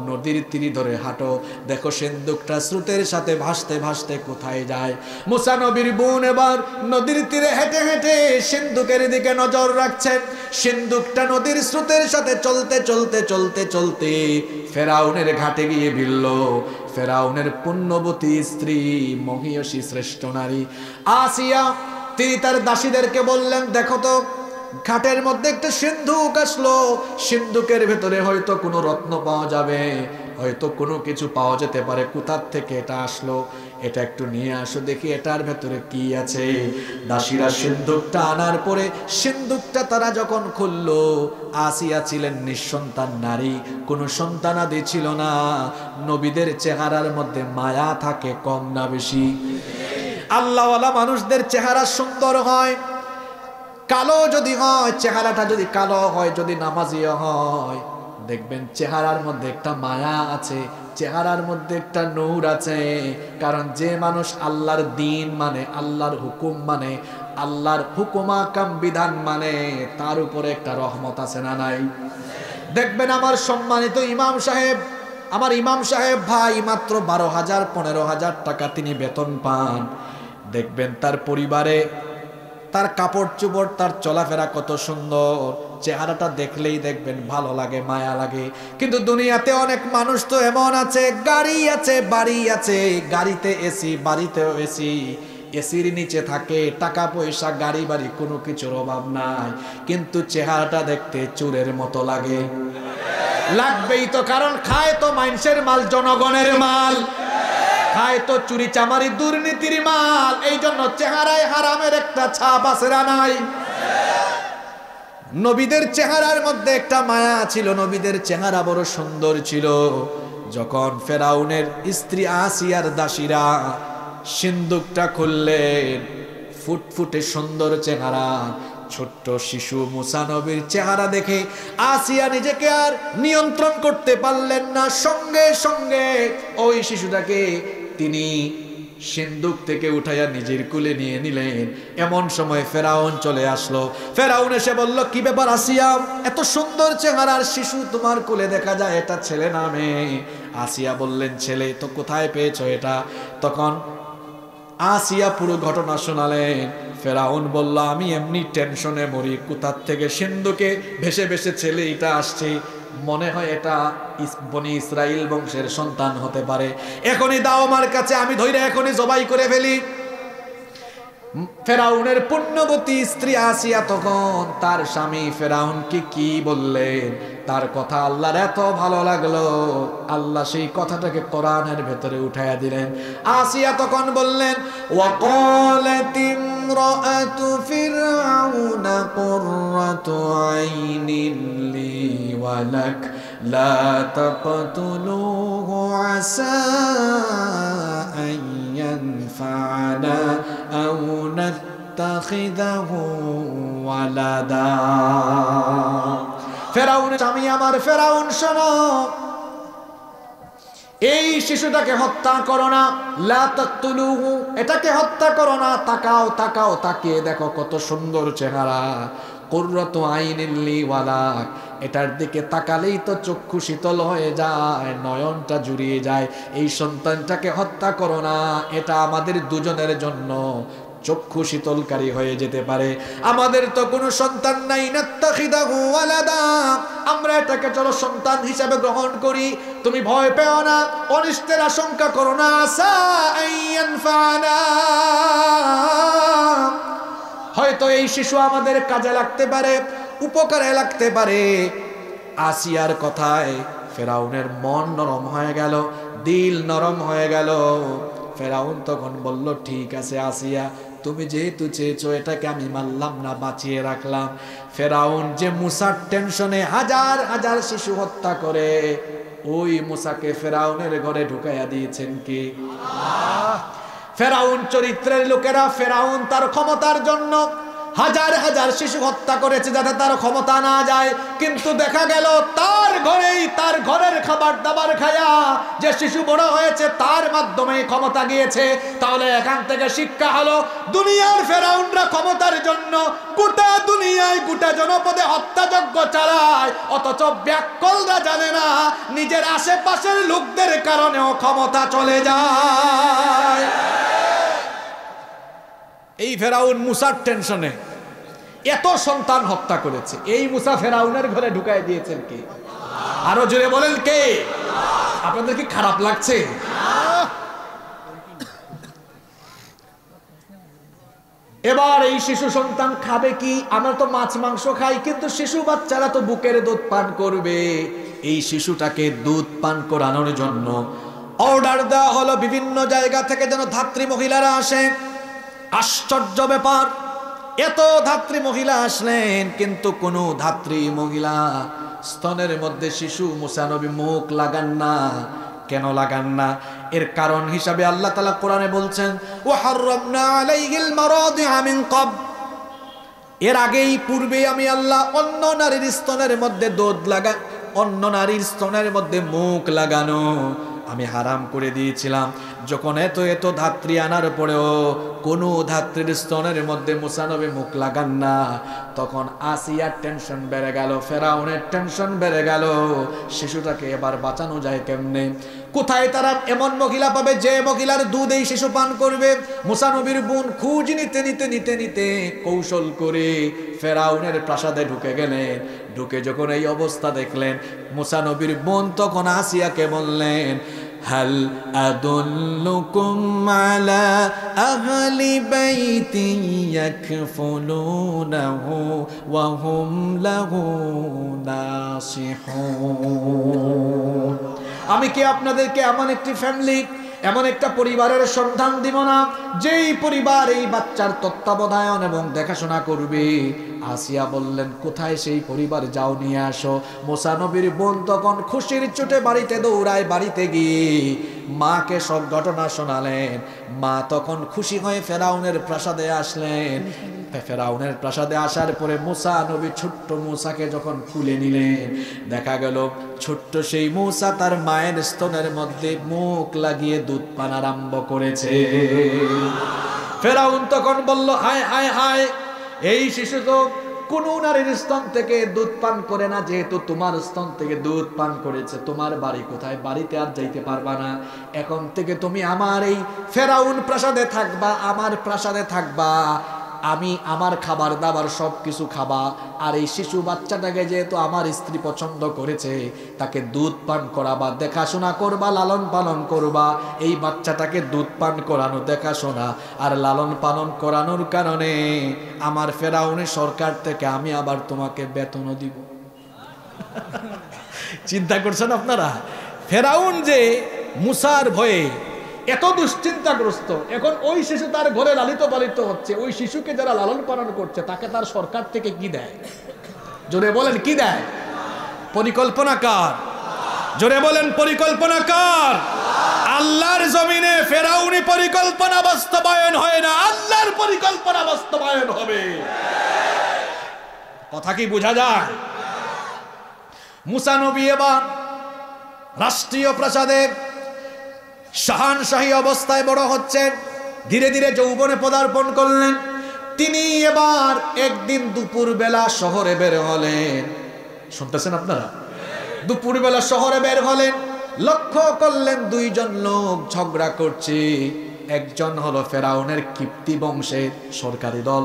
Speaker 2: নদীর তীরে ধরে হাঁটো, দেখো সিন্ধুকটা স্রোতের সাথে ভাসতে ভাসতে কোথায় যায়। মুসা নবীর বোন এবার নদীর তীরে হেঁটে হেঁটে সিন্ধুকের দিকে নজর রাখছেন। সিন্ধুকটা নদীর স্রোতের সাথে চলতে চলতে চলতে চলতে ফেরাউনের ঘাটে গিয়ে ভিড়ল। ফেরাউনের পুণ্যবতী স্ত্রী, মহিয়সী শ্রেষ্ঠ নারী আসিয়া, তিনি তার দাসীদেরকে বললেন, দেখো তো ঘাটের মধ্যে একটা সিন্ধুক আসলো, সিন্ধুকের ভেতরে হয়তো কোনো রত্ন পাওয়া যাবে, হয়তো কোনো কিছু পাওয়া যেতে পারে। কোথার থেকে এটা আসলো, এটা একটু নিয়ে আসো দেখি এটার ভেতরে কি আছে। দাসীরা সিন্ধুকটা আনার পরে সিন্ধুকটা তারা যখন খুললো, আসিয়া ছিলেন নিঃসন্তান নারী, কোনো সন্তানাদি ছিল না। নবীদের চেহারার মধ্যে মায়া থাকে কম না বেশি? আল্লাহওয়ালা মানুষদের চেহারা সুন্দর হয়, কালো যদি হয়, চেহারাটা যদি কালো হয়, যদি নামাজিও হয়, দেখবেন চেহারার মধ্যে একটা মায়া আছে, চেহারার মধ্যে একটা নূর আছে। কারণ যে মানুষ আল্লাহর দিন মানে, আল্লাহর হুকুম মানে, আল্লাহর হুকুমাকাম বিধান মানে, তার উপরে একটা রহমত আছে না নাই? দেখবেন আমার সম্মানিত ইমাম সাহেব, আমার ইমাম সাহেব ভাই মাত্র 12,000 15,000 টাকা তিনি বেতন পান। দেখবেন তার পরিবারে তার কাপড় চোপড়, তার চলাফেরা কত সুন্দর, চেহারাটা দেখলেই দেখবেন ভালো লাগে, মায়া লাগে। কিন্তু দুনিয়াতে অনেক মানুষ তো এমন আছে, গাড়ি আছে, বাড়ি আছে, গাড়িতে এসি, বাড়িতেও এসি, এসির নিচে থাকে, টাকা পয়সা, গাড়ি বাড়ি কোনো কিছুর অভাব নাই, কিন্তু চেহারাটা দেখতে চুরের মতো লাগে। লাগবেই তো, কারণ খায় তো মানুষের মাল, জনগণের মাল, খায় তো চুরি চামারি দুর্নীতির মাল, এই জন্য চেহারায় হারামের একটা ছাপ আছে না নাই? নবীদের চেহারার মধ্যে একটা মায়া ছিল, নবীদের চেহারা বড় সুন্দর ছিল। যখন ফেরাউনের স্ত্রী আসিয়ার দাসীরা সিন্ধুকটা খুললেন, ফুটফুটে সুন্দর চেহারা, ছোট্ট শিশু মুসা নবীর চেহারা দেখে আসিয়া নিজেকে আর নিয়ন্ত্রণ করতে পারলেন না। সঙ্গে সঙ্গে ওই শিশুটাকে তিনি সিন্ধুক থেকে উঠাইয়া নিজের কুলে নিয়ে নিলেন। এমন সময় ফেরাউন চলে আসলো। ফেরাউন এসে বলল, কি ব্যাপার আসিয়া, এত সুন্দর চেহারার শিশু তোমার কুলে দেখা যায়, এটা ছেলে না মেয়ে? আসিয়া বললেন, ছেলে। তো কোথায় পেয়েছো এটা? তখন আসিয়া পুরো ঘটনা শোনালেন। ফেরাউন বলল, আমি এমনি টেনশনে মরি, কোথার থেকে সিন্ধুকে ভেসে ভেসে ছেলে এটা আসছে, মনে হয় এটা বনি ইসরাইল বংশের সন্তান হতে পারে, এখনই দাও আমার কাছে, আমি ধইরা এখনই জবাই করে ফেলি। ফেরাউনের পুণ্যবতী স্ত্রী আসিয়া তখন তার স্বামী ফেরাউনকে কি বললেন, তার কথা আল্লাহর এত ভালো লাগলো, আল্লাহ সেই কথাটাকে কোরআনের ভেতরে উঠাইয়া দিলেন। আসিয়া তখন বললেন, ওয়াকালাত ইমরাতু ফিরআউনা কুররাতু আইনিন লি ওয়া লাক লা তাকতুলুহু আসা আন ইয়ানফা'না আও নাত্তাখিযাহু ওয়ালাদা। ফেরাউন, আমি আমার ফেরাউন শোনো, এই শিশুটাকে হত্যা করো না, লা তাকতুলুহু, এটাকে হত্যা করো না। তাকাও তাকাও, তাকিয়ে দেখো কত সুন্দর চেহারা, কুররাতু আইনিল লি ওয়ালাক, এটার দিকে তাকালেই তো চক্ষু শীতল হয়ে যায়, নয়নটা জুড়িয়ে যায়। এই সন্তানটাকে হত্যা করো না, এটা আমাদের দুজনের জন্য চক্ষু শীতলকারী হয়ে যেতে পারে। আমাদের তো কোনো সন্তান নাই, নাত্তাখিদাহু ওয়ালাদা, আমরা এটাকে চলো সন্তান হিসাবে গ্রহণ করি। তুমি ভয় পেও না, অনিষ্টের আশঙ্কা করো না। আসা আইয়ানফানা, হয়তো এই শিশু আমাদের কাজে লাগতে পারে, উপকারে লাগতে পারে। আসিয়ার কথায় ফেরাউনের মন নরম হয়ে গেল, দিল নরম হয়ে গেল। ফেরাউন তখন বলল, ঠিক আছে আসিয়া, তুমি যেহেতু চেয়েছো এটাকে আমি মানলাম না, বাঁচিয়ে রাখলাম। ফেরাউন যে মুসার টেনশনে হাজার হাজার শিশু হত্যা করে, ওই মুসাকে ফেরাউনের ঘরে ঢুকাইয়া দিয়েছেন কি? ফেরাউন চরিত্রের লোকেরা, ফেরাউন তার ক্ষমতার জন্য হাজার হাজার শিশু হত্যা করেছে যাতে তার ক্ষমতা না যায়। কিন্তু দেখা গেল তার ঘরেই, তার ঘরের খাবার দাবার খায়া যে শিশু বড় হয়েছে, তার মাধ্যমে ক্ষমতা গিয়েছে। তাহলে এখান থেকে শিক্ষা হলো, দুনিয়ার ফেরাউনরা ক্ষমতার জন্য গোটা দুনিয়ায়, গোটা জনপদে হত্যাযজ্ঞ চালায়, অথচ ব্যাককলরা জানে না নিজের আশেপাশের লোকদের কারণেও ক্ষমতা চলে যায়। এই ফেরাউন মুসার টেনশনে এত সন্তান হত্যা করেছে, এই মুসা ফেরাউনের ঘরে ঢুকাই দিয়েছেন কে? আরো জোরে বলেন কে? আপনাদের কি খারাপ লাগছে? এবার এই শিশু সন্তান খাবে কি? আমরা তো মাছ মাংস খাই, কিন্তু শিশু বাচ্চারা তো বুকের দুধ পান করবে। এই শিশুটাকে দুধ পান করানোর জন্য অর্ডার দেওয়া হলো বিভিন্ন জায়গা থেকে যেন ধাত্রী মহিলারা আসে। আশ্চর্য ব্যাপার, এত ধাত্রী মহিলা আসলেন, কিন্তু কোন ধাত্রী মহিলা স্তনের মধ্যে শিশু মুসা নবী মুখ লাগান না। কেন লাগান না? এর কারণ হিসাবে আল্লাহ তাআলা কোরআনে বলছেন, ওয়া হাররামনা আলাইহিল মারাদিআ মিন ক্বাব, এর আগেই পূর্বে আমি আল্লাহ অন্য নারীর স্তনের মধ্যে দুধ লাগা, অন্য নারীর স্তনের মধ্যে মুখ লাগানো আমি হারাম করে দিয়েছিলাম। যখন এত এত ধাত্রী আনার পরেও কোন ধাত্রীর স্তনের মধ্যে মুসা নবী মুখ লাগান না, তখন আসিয়ার টেনশন বেড়ে গেল, ফেরাউনের টেনশন বেড়ে গেল। শিশুটাকে এবার বাঁচানো যায় কেমনে? কোথায় তারা এমন মহিলা পাবে যে মহিলার দুধ এই শিশু পান করবে? মুসা নবীর বোন খোঁজ নিতে নিতে নিতে নিতে কৌশল করে ফেরাউনের প্রাসাদে ঢুকে গেলেন। ঢুকে যখন এই অবস্থা দেখলেন, মুসা নবীর বোন তখন আসিয়াকে বললেন, হাল আদুল্লুকুম আলা আহলি বাইতি ইয়াকফুলুনাহু ওয়া হুম লাহু নাসিহুন, আমি কি আপনাদেরকে এমন একটি ফ্যামিলি, এমন একটা পরিবারের সন্ধান দিব না যেই পরিবার এই বাচ্চার তত্ত্বাবধান এবং দেখাশোনা করবে? আসিয়া বললেন, কোথায় সেই পরিবার, যাও নিয়ে আসো। মুসা নবীর বোন তখন খুশির চোটে বাড়িতে দৌড়ায়, বাড়িতে গিয়ে মাকে সব ঘটনা শোনালেন। মা তখন খুশি হয়ে ফেরাউনের প্রাসাদে আসলেন। ফেরাউনের প্রাসাদে আসার পরে মুসা নবী ছোট্ট মুসাকে যখন খুলে নিলেন, দেখা গেল ছোট্ট সেই মুসা তার মায়ের স্তনের মধ্যে মুখ লাগিয়ে দুধ পান আরম্ভ করেছে। ফেরাউন তখন বলল, হায় হায় হায়, এই শিশু তো কোন নারীর স্তন থেকে দুধ পান করে না, যেহেতু তোমার স্তন থেকে দুধ পান করেছে। তোমার বাড়ি কোথায়? বাড়িতে আর যাইতে পারবা না, এখন থেকে তুমি আমার এই ফেরাউন প্রাসাদে থাকবা, আমার প্রাসাদে থাকবা। আমি আমার খাবার দাবার সব কিছু খাবা, আর এই শিশু বাচ্চাটাকে যেহেতু আমার স্ত্রী পছন্দ করেছে, তাকে দুধ পান করাবা, দেখাশোনা করবা, লালন পালন করবা। এই বাচ্চাটাকে দুধ পান করানো, দেখাশোনা আর লালন পালন করানোর কারণে আমার ফেরাউনের সরকার থেকে আমি আবার তোমাকে বেতনও দিব। চিন্তা করছেন আপনারা? ফেরাউন যে মুসার ভয়ে এত দুশ্চিন্তাগ্রস্ত, এখন ওই শিশু তার ঘরে লালিত পালিত হচ্ছে, ওই শিশুকে যারা লালন পালন করছে তাকে তার সরকার থেকে কি দেয়? জোরে বলেন, কি দেয়? পরিকল্পনা কার? জোরে বলেন, পরিকল্পনা কার? আল্লাহর জমিনে ফেরাউনি পরিকল্পনা বাস্তবায়ন হয় না, আল্লাহর পরিকল্পনা বাস্তবায়ন হবে। কথা কি বোঝা যায়? মুসা নবী এবার রাষ্ট্রীয় প্রাসাদে শাহানশাহী অবস্থায় বড় হচ্ছেন, ধীরে ধীরে যৌবনে পদার্পণ করলেন। তিনি এবার একদিন দুপুরবেলা শহরে বের হলেন। শুনতেছেন আপনারা? দুপুরবেলা শহরে বের হলেন, লক্ষ্য করলেন দুইজন লোক ঝগড়া করছে। একজন হলো ফেরাউনের কিপ্তি বংশের সরকারি দল,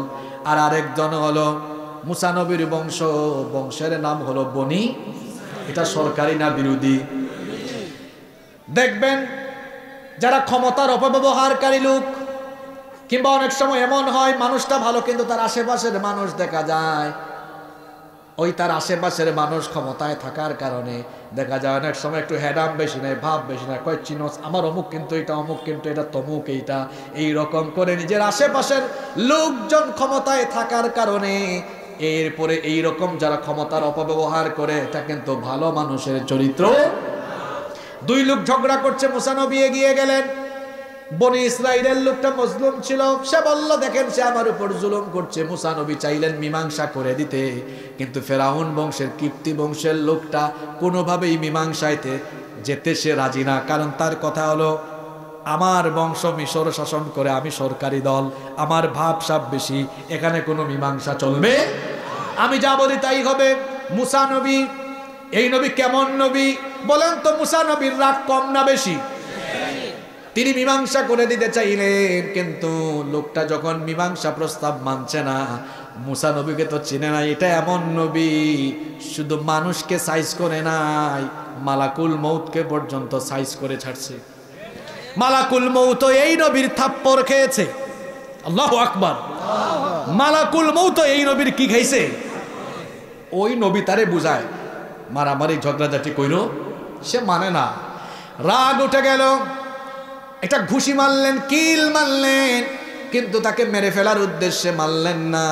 Speaker 2: আর আরেকজন হলো মুসা নবীর বংশের নাম হলো বনি। এটা সরকারি না বিরোধী? দেখবেন যারা ক্ষমতার অপব্যবহারকারী লোক, কিংবা অনেক সময় এমন হয় মানুষটা ভালো কিন্তু তার আশেপাশের মানুষ দেখা যায়, ওই তার আশেপাশের মানুষ ক্ষমতায় থাকার কারণে দেখা যায় অনেক সময় একটু হেডাম বেশি নেয়, ভাব বেশি নেয়, কয় চিনস আমার অমুক কিন্তু এটা, অমুক কিন্তু এটা, তমুক এইটা, এইরকম করে নিজের আশেপাশের লোকজন ক্ষমতায় থাকার কারণে এরপরে এইরকম যারা ক্ষমতার অপব্যবহার করে এটা কিন্তু ভালো মানুষের চরিত্র। দুই লোক ঝগড়া করছে, মুসা নবী এগিয়ে গেলেন। বনি ইসরাইলের লোকটা মজলুম ছিল, সে বলল দেখেন সে আমার উপর জুলুম করছে। মুসা নবী চাইলেন মীমাংসা করে দিতে, কিন্তু ফেরাউন বংশের কিপ্তি বংশের লোকটা কোনোভাবেই মীমাংসাইতে যেতে সে রাজি না। কারণ তার কথা হলো আমার বংশ মিশর শাসন করে, আমি সরকারি দল, আমার ভাবসাব বেশি, এখানে কোনো মীমাংসা চলবে, আমি যা বলি তাই হবে। মুসা নবী, এই নবী কেমন নবী বলেন তো? মুসা নবীর রাগ কম না বেশি? তিনি মীমাংসা করে দিতে চাইলেন, কিন্তু লোকটা যখন মীমাংসা প্রস্তাব মানছে না, মুসা নবীকে তো চিনে নাই, এটা এমন নবী শুধু মানুষকে সাইজ করে নাই, মালাকুল মৌতকে পর্যন্ত সাইজ করে ছাড়ছে। মালাকুল মৌত এই নবীর থাপ্পড় খেয়েছে। আল্লাহু আকবার। মালাকুল মৌত এই নবীর কি খাইছে? ওই নবী তারে বুঝায় মারামারি ঝগড়াঝাটি কইরো, সে মানে না, রাগ উঠে গেল, একটা ঘুষি মারলেন, কিল মারলেন, কিন্তু তাকে মেরে ফেলার উদ্দেশ্যে মারলেন না।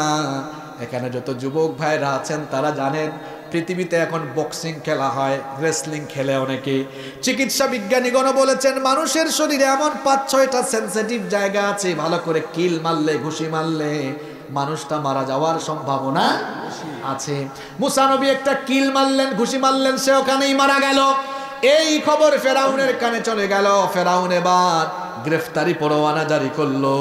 Speaker 2: এখানে যত যুবক ভাইরা আছেন তারা জানেন পৃথিবীতে এখন বক্সিং খেলা হয়, রেসলিং খেলে অনেকে। চিকিৎসা বিজ্ঞানীগণও বলেছেন মানুষের শরীরে এমন 5-6টা সেন্সিটিভ জায়গা আছে, ভালো করে কিল মারলে, ঘুষি মারলে মানুষটা মারা যাওয়ার সম্ভাবনা আছে। মুসা নবী একটা কিল মারলেন, ঘুষি মারলেন, সে ওখানেই মারা গেল। এই খবর ফেরাউনের কানে চলে গেল। ফেরাউন এবার গ্রেফতারি পরোয়ানা জারি করলো।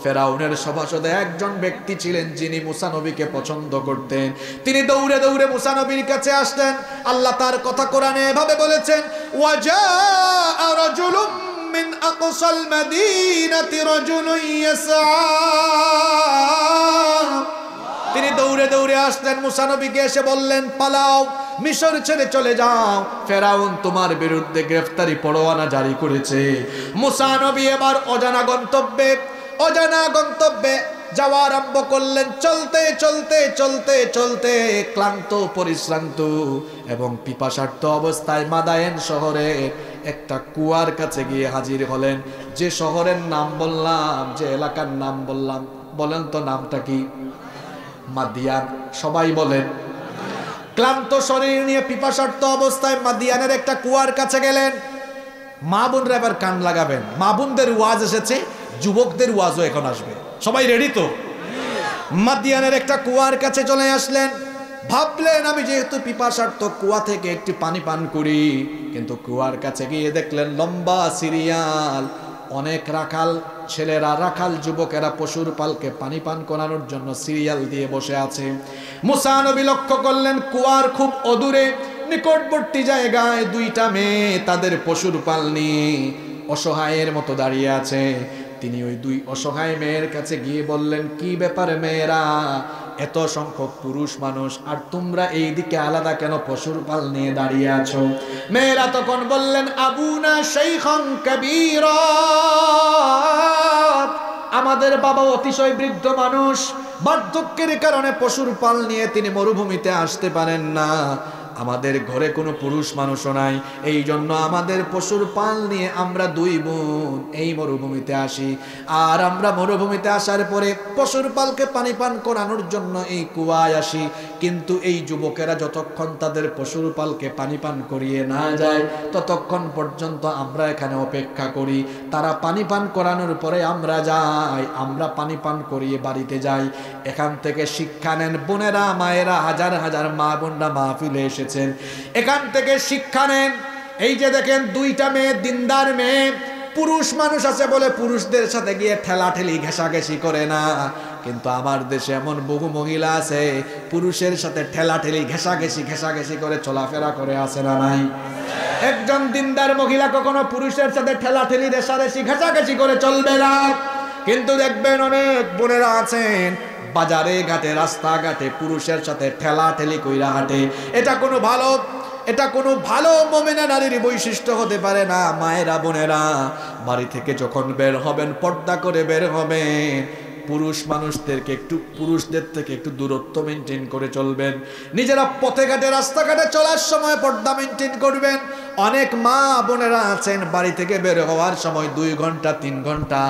Speaker 2: ফেরাউনের সভাসদে একজন ব্যক্তি ছিলেন যিনি মুসা নবীকে পছন্দ করতেন। তিনি দৌড়ে দৌড়ে মুসা নবীর কাছে আসলেন। আল্লাহ তার কথা কোরআনে এভাবে বলেছেন, ওয়াজাআ রাজুলুম মিন আকসাল মাদিনাতি রাজুলুন ইয়াসআ। তিনি দৌড়ে দৌড়ে আসলেন, মুসা নবীকে এসে বললেন পালাও, মিশর ছেড়ে চলে যাও, ফেরাউন তোমার বিরুদ্ধে গ্রেফতারি পরোয়ানা জারি করেছে। মুসা নবী এবার অজানা গন্তব্যে যাওয়া আরম্ভ করলেন। চলতে চলতে চলতে চলতে ক্লান্ত, পরিশ্রান্ত এবং পিপাসার্ত অবস্থায় মাদায়েন শহরে একটা কুয়ার কাছে গিয়ে হাজির হলেন। যে শহরের নাম বললাম, যে এলাকার নাম বললাম, বলেন তো নামটা কি? মাদিয়ান। সবাই বলেন। ক্লান্ত শরীর নিয়ে পিপাসার্ত অবস্থায় মাদিয়ানের একটা কুয়ার কাছে গেলেন। মা বোনরা এবার কান লাগাবেন, মা বোনদের ওয়াজ এসেছে, যুবকদের ওয়াজও এখন আসবে। সবাই রেডি তো? মাদিয়ানের একটা কুয়ার কাছে চলে আসলেন। ভাবলেন আমি যেহেতু পিপাসার্ত, কুয়া থেকে একটি পানি পান করি। কিন্তু কুয়ার কাছে গিয়ে দেখলেন লম্বা সিরিয়াল, অনেক রাখাল ছেলেরা, রাখাল যুবকেরা পশুর পালকে পানি পান করানোর জন্য সিরিয়াল দিয়ে বসে আছে। মুসা নবী লক্ষ্য করলেন কুয়ার খুব অদূরে নিকটবর্তী জায়গায় দুইটা মেয়ে তাদের পশুর পাল নিয়ে অসহায়ের মতো দাঁড়িয়ে আছে। তিনি ওই দুই অসহায় মেয়ের কাছে গিয়ে বললেন, কি ব্যাপারে মেয়েরা, এত সংখ্যক পুরুষ মানুষ আর তোমরা এই দিকে আলাদা কেন পশুর পাল নিয়ে দাঁড়িয়ে আছো? মেয়েরা তখন বললেন, আবুনা শাইখান কাবীরা, আমাদের বাবা অতিশয় বৃদ্ধ মানুষ, বার্ধক্যের কারণে পশুর পাল নিয়ে তিনি মরুভূমিতে আসতে পারেন না। আমাদের ঘরে কোনো পুরুষ মানুষও নাই, এই জন্য আমাদের পশুর পাল নিয়ে আমরা দুই বোন এই মরুভূমিতে আসি। আর আমরা মরুভূমিতে আসার পরে পশুর পালকে পানি পান করানোর জন্য এই কুয়ায় আসি। কিন্তু এই যুবকেরা যতক্ষণ তাদের পশুর পালকে পানি পান করিয়ে না যায় ততক্ষণ পর্যন্ত আমরা এখানে অপেক্ষা করি। তারা পানি পান করানোর পরে আমরা যাই, আমরা পানি পান করিয়ে বাড়িতে যাই। এখান থেকে শিক্ষা নেন বোনেরা, মায়েরা, হাজার হাজার মা বোনরা মাহফিলে এসেছেন, এখান থেকে শিক্ষা নেন। এই যে দেখেন দুইটা মেয়ে, দিনদার মেয়ে, পুরুষ মানুষ আছে বলে পুরুষদের সাথে গিয়ে ঠেলাঠেলি ঘেঁষাঘেঁষি করে না, কিন্তু আমার দেশে এমন বহু মহিলা আছে পুরুষের সাথে ঠেলাঠেলি ঘেঁষাঘেঁষি করে চলাফেরা করে, আছে না নাই? একজন দিনদার মহিলা কখনো পুরুষের সাথে ঠেলাঠেলি রেষারেষি ঘেঁষাঘেঁষি করে চলবে না। কিন্তু দেখবেন অনেক বোনেরা আছেন বাজারে ঘাটে রাস্তাঘাটে পুরুষের সাথে ঠেলাঠেলি কইরা হাঁটে। এটা কোনো ভালো মুমিনা নারীর বৈশিষ্ট্য হতে পারে না। মায়েরা বোনেরা বাড়ি থেকে যখন বের হবেন পর্দা করে বের হবেন। পুরুষদের থেকে একটু দূরত্ব মেনটেন করে চলবেন। নিজেরা পথে ঘাটে রাস্তাঘাটে চলার সময় পর্দা মেনটেন করবেন। অনেক মা বোনেরা আছেন বাড়ি থেকে বের হওয়ার সময় 2 ঘন্টা 3 ঘন্টা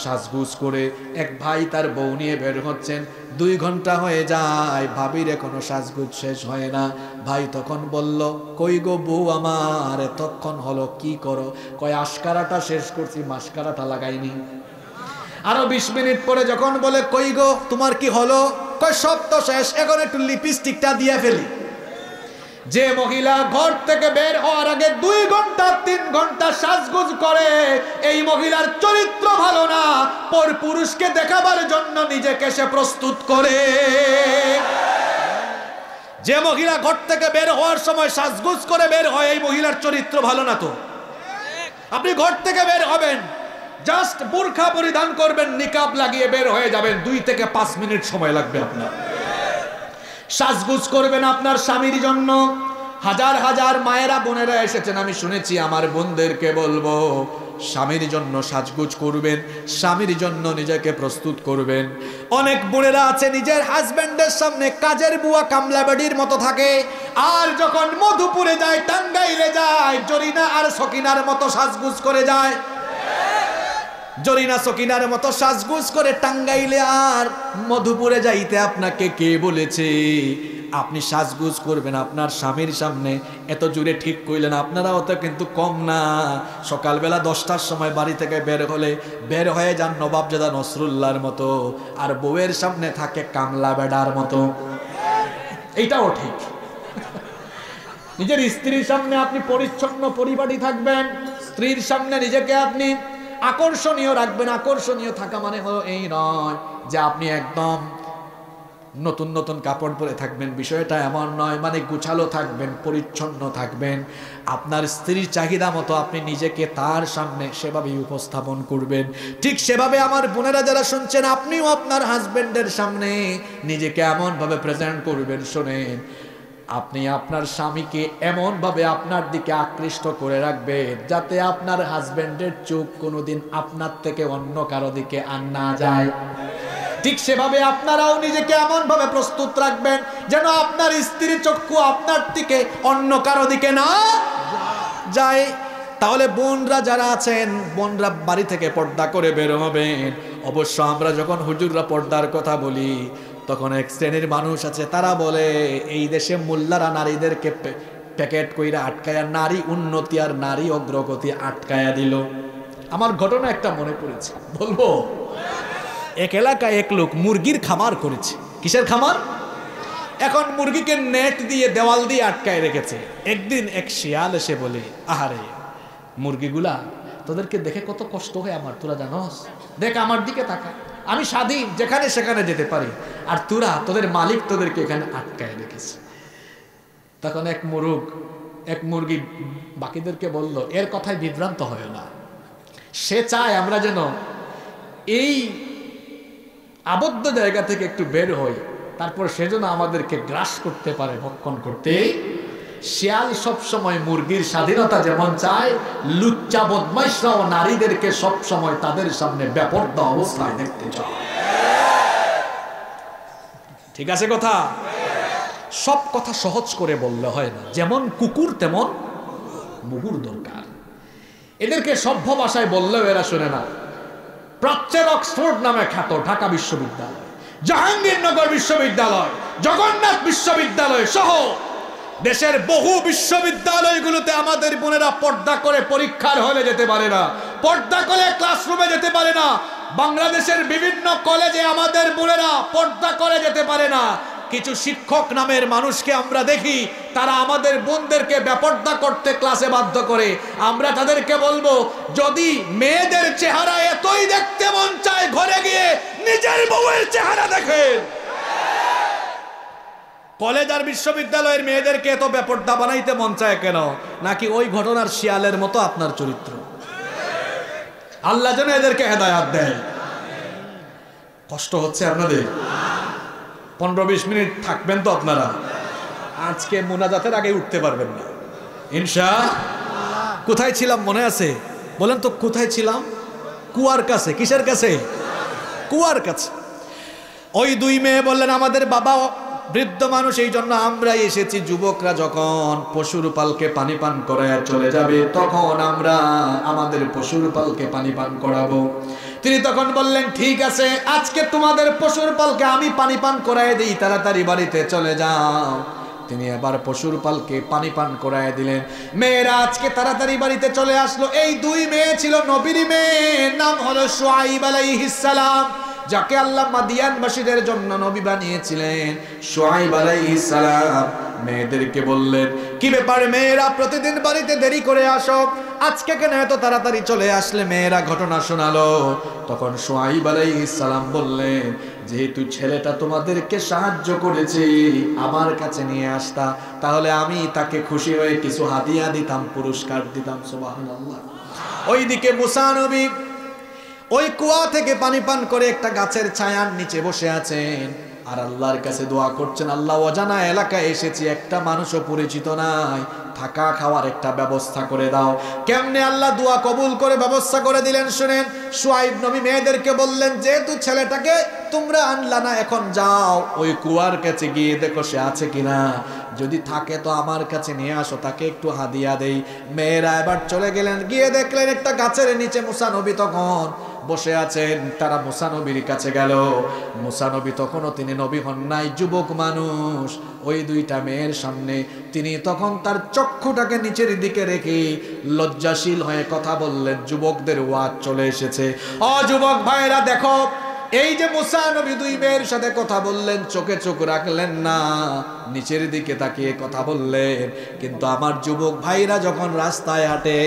Speaker 2: সাজগুজ করে, এক ভাই তার বউ নিয়ে বের হচ্ছেন, 2 ঘন্টা হয়ে যায়, ভাবির এখনো সাজগুজ শেষ হয় না। ভাই তখন বলল, কই গো বউ আমার, এতক্ষণ হলো কি করো? কয় আশকারাটা শেষ করছি, মাস্কারাটা লাগাইনি। আরো 20 মিনিট পরে যখন বলে, কই গো তোমার কি হলো? কয় সব তো শেষ, এখন একটু লিপস্টিকটা দিয়ে ফেলি। যে মহিলা ঘর থেকে বের হওয়ার আগে 2 ঘন্টা 3 ঘন্টা সাজগুজ করে, এই মহিলার চরিত্র ভালো না। পর পুরুষকে দেখাবার জন্য নিজেকে সে প্রস্তুত করে। যে মহিলা ঘর থেকে বের হওয়ার সময় সাজগুজ করে বের হয়, এই মহিলার চরিত্র ভালো না। তো আপনি ঘর থেকে বের হবেন, জাস্ট বোরখা পরিধান করবেন, নিকাব লাগিয়ে বের হয়ে যাবেন, 2 থেকে 5 মিনিট সময় লাগবে আপনার। সাজগুজ করবেন আপনার স্বামীর জন্য। হাজার হাজার মায়েরা বোনেরা এসেছেন, আমি শুনেছি। আমার বোনদেরকে বলবো, স্বামীর জন্য সাজগুজ করবেন, স্বামীর জন্য নিজেকে প্রস্তুত করবেন। অনেক বোনেরা আছে নিজের হাজবেন্ডের সামনে কাজের বুয়া কামলা বেডির মতো থাকে, আর যখন মধুপুরে যায়, টাঙ্গাইলে যায়, জরিনা আর সকিনার মতো সাজগুজ করে যায়। জরিনা সকিনার মতো সাজগুজ করে টাঙ্গাইলে আর মধুপুরে যাইতে আপনাকে কে বলেছে? আপনি সাজগুজ করবেন আপনার স্বামীর সামনে। এত জোরে ঠিক কইলেন, আপনারাও তো কিন্তু কম না। সকালবেলা 10টার সময় বাড়ি থেকে বের হয়ে যান নবাবজাদা নসরুল্লাহর মতো, আর বউয়ের সামনে থাকে কামলা বেডার মতো। এইটাও ঠিক। নিজের স্ত্রীর সামনে আপনি পরিচ্ছন্ন পরিপাটি থাকবেন, স্ত্রীর সামনে নিজেকে আপনি আকর্ষণীয় রাখবেন। আকর্ষণীয় থাকা মানে হলো এই নয় যে আপনি একদম নতুন নতুন কাপড় পরে থাকবেন, বিষয়টা এমন নয়। মানে গুছালো থাকবেন, পরিচ্ছন্ন থাকবেন। আপনার স্ত্রীর চাহিদা মতো আপনি নিজেকে তার সামনে সেভাবেই উপস্থাপন করবেন। ঠিক সেভাবে আমার বোনেরা যারা শুনছেন, আপনিও আপনার হাজবেন্ডের সামনে নিজেকে এমনভাবে প্রেজেন্ট করবেন। শোনেন, আপনি আপনার স্বামীকে এমনভাবে আপনার দিকে আকৃষ্ট করে রাখবেন যাতে আপনার হাজবেন্ডের চোখ কোনোদিন আপনার থেকে অন্য কারো দিকে আর না যায়। ঠিক সেভাবে আপনারাও নিজেকে এমনভাবে প্রস্তুত রাখবেন যেন আপনার স্ত্রীর চক্ষু আপনার দিকে অন্য কারো দিকে না যায়। তাহলে বোনরা যারা আছেন, বোনরা বাড়ি থেকে পর্দা করে বের হবেন। অবশ্য আমরা যখন হুজুররা পর্দার কথা বলি, তখন এক শ্রেণীর মানুষ আছে, তারা বলে এই দেশে মোল্লারা নারীদেরকে প্যাকেট কইরা আটকায়া নারী উন্নতি আর নারী অগ্রগতি আটকায়া দিল। আমার ঘটনা একটা মনে পড়েছে, বলবো। এক এলাকায় এক লোক মুরগির খামার করেছে। কিসের খামার? এখন মুরগিকে নেট দিয়ে দেওয়াল দিয়ে আটকায় রেখেছে। একদিন এক শিয়াল এসে বলে, আহারে মুরগিগুলা, তোদেরকে দেখে কত কষ্ট হয় আমার, তোরা জানোস? দেখ আমার দিকে তাকা, আমি স্বাধীন, যেখানে সেখানে যেতে পারি, আর তোদের মালিক তোদেরকে এখানে আটকায় রেখেছে। তখন এক মুরগি বাকিদেরকে বলল, এর কথায় বিভ্রান্ত হয় না। সে চায় আমরা যেন এই আবদ্ধ জায়গা থেকে একটু বের হই, তারপর সেজন্য আমাদেরকে গ্রাস করতে পারে, ভক্ষণ করতে। শিয়াল সবসময় মুরগির স্বাধীনতা যেমন চায়, লুচ্চা বদমাইশরাও নারীদেরকে সবসময় তাদের সামনে বেপরদা অবস্থায় দেখতে চায়। ঠিক আছে কথা? সব কথা সহজ করে বললে হয় না। যেমন কুকুর তেমন মুগুর দরকার। এদেরকে সভ্য ভাষায় বললেও এরা শোনে না। প্রাচ্যের অক্সফোর্ড নামে খ্যাত ঢাকা বিশ্ববিদ্যালয়, জাহাঙ্গীরনগর বিশ্ববিদ্যালয়, জগন্নাথ বিশ্ববিদ্যালয় সহ দেশের বহু বিশ্ববিদ্যালয়গুলোতে আমাদের বোনেরা পর্দা করে পরীক্ষার হলে যেতে পারে না, পর্দা করে ক্লাসরুমে যেতে পারে না। বাংলাদেশের বিভিন্ন কলেজে আমাদের বোনেরা পর্দা করে যেতে পারে না। কিছু শিক্ষক নামের মানুষকে আমরা দেখি, তারা আমাদের বোনদেরকে বেপর্দা করতে ক্লাসে বাধ্য করে। আমরা তাদেরকে বলবো, যদি মেয়েদের চেহারা এতই দেখতে মন চায়, ঘরে গিয়ে নিজের বউয়ের চেহারা দেখেন। কলেজ আর বিশ্ববিদ্যালয়ের মেয়েদেরকে এত বেপর্দা বানাইতে মন চায় কেন? নাকি ওই ঘটনার শিয়ালের মতো আপনার চরিত্র? আল্লাহ যেন এদেরকে হেদায়াত দেয়। কষ্ট হচ্ছে আপনাদের? 15-20 মিনিট থাকবেন তো আপনারা? আজকে মুনাজাতের আগে উঠতে পারবেন না ইনশাআল্লাহ। কোথায় ছিলাম মনে আছে? বলেন তো কোথায় ছিলাম? কুয়ার কাছে। কিসের কাছে? কুয়ার কাছে। ওই দুই মেয়ে বললেন, আমাদের বাবা বৃদ্ধ মানুষ, এই জন্য আমরাই এসেছি। যুবকরা যখন পশুর পালকে পানি পান করায় চলে যাবে, তখন আমরা আমাদের পশুর পালকে পানি পান করাবো। তিনি তখন বললেন, ঠিক আছে, আজকে তোমাদের পশুর পালকে আমি পানি পান করায় দিই, তাড়াতাড়ি বাড়িতে চলে যাও। তিনি আবার পশুর পালকে পানি পান করায় দিলেন। মেয়েরা আজকে তাড়াতাড়ি বাড়িতে চলে আসলো। এই দুই মেয়ে ছিল নবীর মেয়ে, নাম হলো শুআইব আলাইহিস সালাম, যাকে আল্লাহ মাদিয়ানবাসীদের জন্য নবী বানিয়েছিলেন। শুআইব আলাইহিস সালাম মেয়েদেরকে বললেন, কি ব্যাপার মেয়েরা, প্রতিদিন বাড়িতে দেরি করে আসো, আজকে কেন এত তাড়াতাড়ি চলে আসলে? মেয়েরা ঘটনা শোনালো। তখন শুআইব আলাইহিস সালাম বললেন, যেহেতু ছেলেটা তোমাদেরকে সাহায্য করেছে, আমার কাছে নিয়ে আসতা, তাহলে আমি তাকে খুশি হয়ে কিছু হাদিয়া দিতাম, পুরস্কার দিতাম। সুবহানাল্লাহ। ওইদিকে মুসা নবী ওই কুয়া থেকে পানি পান করে একটা গাছের ছায়ার নিচে বসে আছেন আর আল্লাহর কাছে দোয়া করছেন, আল্লাহ, অজানা এলাকায় এসেছি, একটা মানুষও পরিচিত নাই, থাকা খাওয়ার একটা ব্যবস্থা করে দাও। কেমনে আল্লাহ দোয়া কবুল করে ব্যবস্থা করে দিলেন শুনেন। শুআইব নবী মেয়েদেরকে বললেন, যেহেতু ছেলেটাকে তোমরা আনলা না, এখন যাও ওই কুয়ার কাছে গিয়ে দেখো সে আছে কিনা, যদি থাকে তো আমার কাছে নিয়ে আসো, তাকে একটু হাদিয়া দেই। মেয়েরা এবার চলে গেলেন, গিয়ে দেখলেন একটা গাছের নিচে মুসা নবী তখন বসে আছেন। তারা মুসা নবীর কাছে গেল। মুসা নবী তখনও তিনি নবী হন নাই, যুবক মানুষ। ওই দুইটা মেয়ের সামনে তিনি তখন তার চক্ষুটাকে নিচের দিকে রেখে লজ্জাশীল হয়ে কথা বললেন। যুবকদের ওয়াজ চলে এসেছে। ও যুবক ভাইরা দেখো, এই যে মুসা নবী দুই মেয়ের সাথে কথা বললেন, চোখে চোখ রাখলেন না, নিচের দিকে তাকিয়ে কথা বললেন। কিন্তু আমার যুবক ভাইরা যখন রাস্তায় হাঁটে,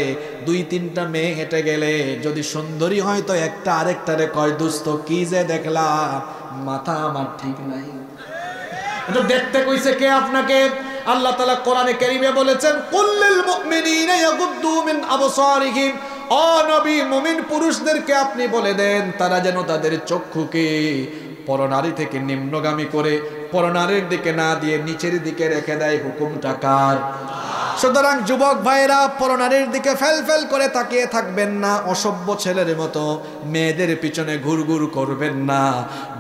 Speaker 2: 2-3টা মেয়ে হেঁটে গেলে যদি সুন্দরী হয় তো একটা আরেকটারে কয়, দোস্ত কি যে দেখলাম, মাথা আমার ঠিক নাই। এটা দেখতে কইছে কে আপনাকে? আল্লাহ তাআলা কোরআনে কারীমে বলেছেন, কুল্লিল মুমিনিনা ইয়াগুদ্দু মিন আবসারিহিম, ও নবী, মুমিন পুরুষদেরকে আপনি বলে দেন তারা যেন তাদের চক্ষুকে পরনারী থেকে নিম্নগামী করে পরনারীর দিকে না দিয়ে নিচের দিকে রেখে দেয়। হুকুমটা কার? সুতরাং যুবক ভাইরা, পরনারীর দিকে ফেল ফেল করে তাকিয়ে থাকবেন না, অসভ্য ছেলের মতো মেয়েদের পিছনে ঘুরঘুর করবেন না,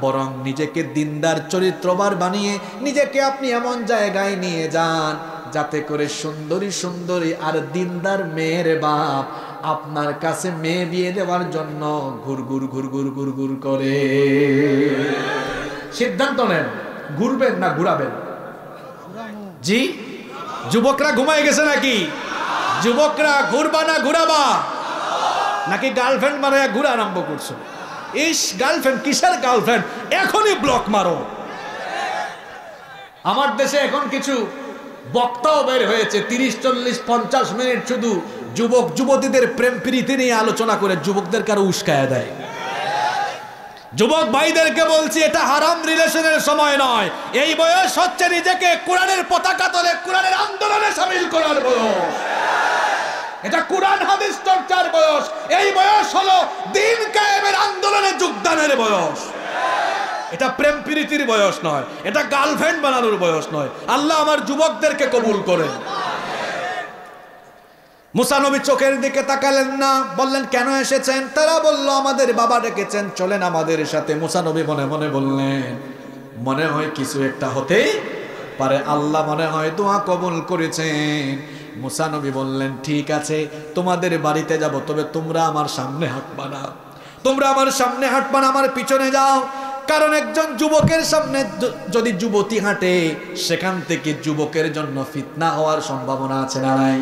Speaker 2: বরং নিজেকে দিনদার চরিত্রবান বানিয়ে নিজেকে আপনি এমন জায়গায় নিয়ে যান যাতে করে সুন্দরী সুন্দরী আর দিনদার মেয়ের বাপ আপনার কাছে মেয়ে বিয়ে দেওয়ার জন্য ঘুরঘুর ঘুরঘুর ঘুরঘুর করে। সিদ্ধান্ত নেন, ঘুরবেন না ঘুরাবেন? জি, যুবকরা ঘুমায় গেছে নাকি? যুবকরা ঘুরবা না ঘুরাবা? নাকি গার্লফ্রেন্ড বানায় ঘুরা আরম্ভ করছো? ইস, গার্লফ্রেন্ড কিসের গার্লফ্রেন্ড? এখনই ব্লক মারো। আমার দেশে এখন কিছু বক্তাও বের হয়েছে, 30-40-50 মিনিট শুধু যুবক যুবতীদের প্রেম প্রীতি নিয়ে আলোচনা করে যুবকদের কারো উস্কায়া দেয়। যুবক ভাইদেরকে বলছি, এটা হারাম রিলেশনের সময় নয়। এই বয়স হচ্ছে নিজেকে কোরআনের পতাকা তলে কোরআনের আন্দোলনে শামিল করার বয়স। এটা কোরআন হাদিস চর্চার বয়স। এই বয়স হলো দ্বীন কায়েমের আন্দোলনে যোগদানের বয়স। এটা প্রেম প্রীতির বয়স নয়, এটা গার্লফ্রেন্ড বানানোর বয়স নয়। আল্লাহ আমার যুবকদেরকে কবুল করেন। মুসা নবী চোখের দিকে তাকালেন না, বললেন, কেন এসেছেন? তারা বলল, আমাদের বাবা ডেকেছেন, চলেন আমাদের সাথে। মুসা নবী মনে মনে বললেন, মনে হয় কিছু একটা হতে পারে, আল্লাহ মনে হয় দোয়া কবুল করেছেন। মুসা নবী বললেন, ঠিক আছে, তোমাদের বাড়িতে যাব, তবে তোমরা আমার সামনে হাঁটবা না, তোমরা আমার সামনে হাঁটবা না, আমার পিছনে যাও। কারণ একজন যুবকের সামনে যদি যুবতী হাঁটে, সেখান থেকে যুবকের জন্য ফিতনা হওয়ার সম্ভাবনা আছে না নাই?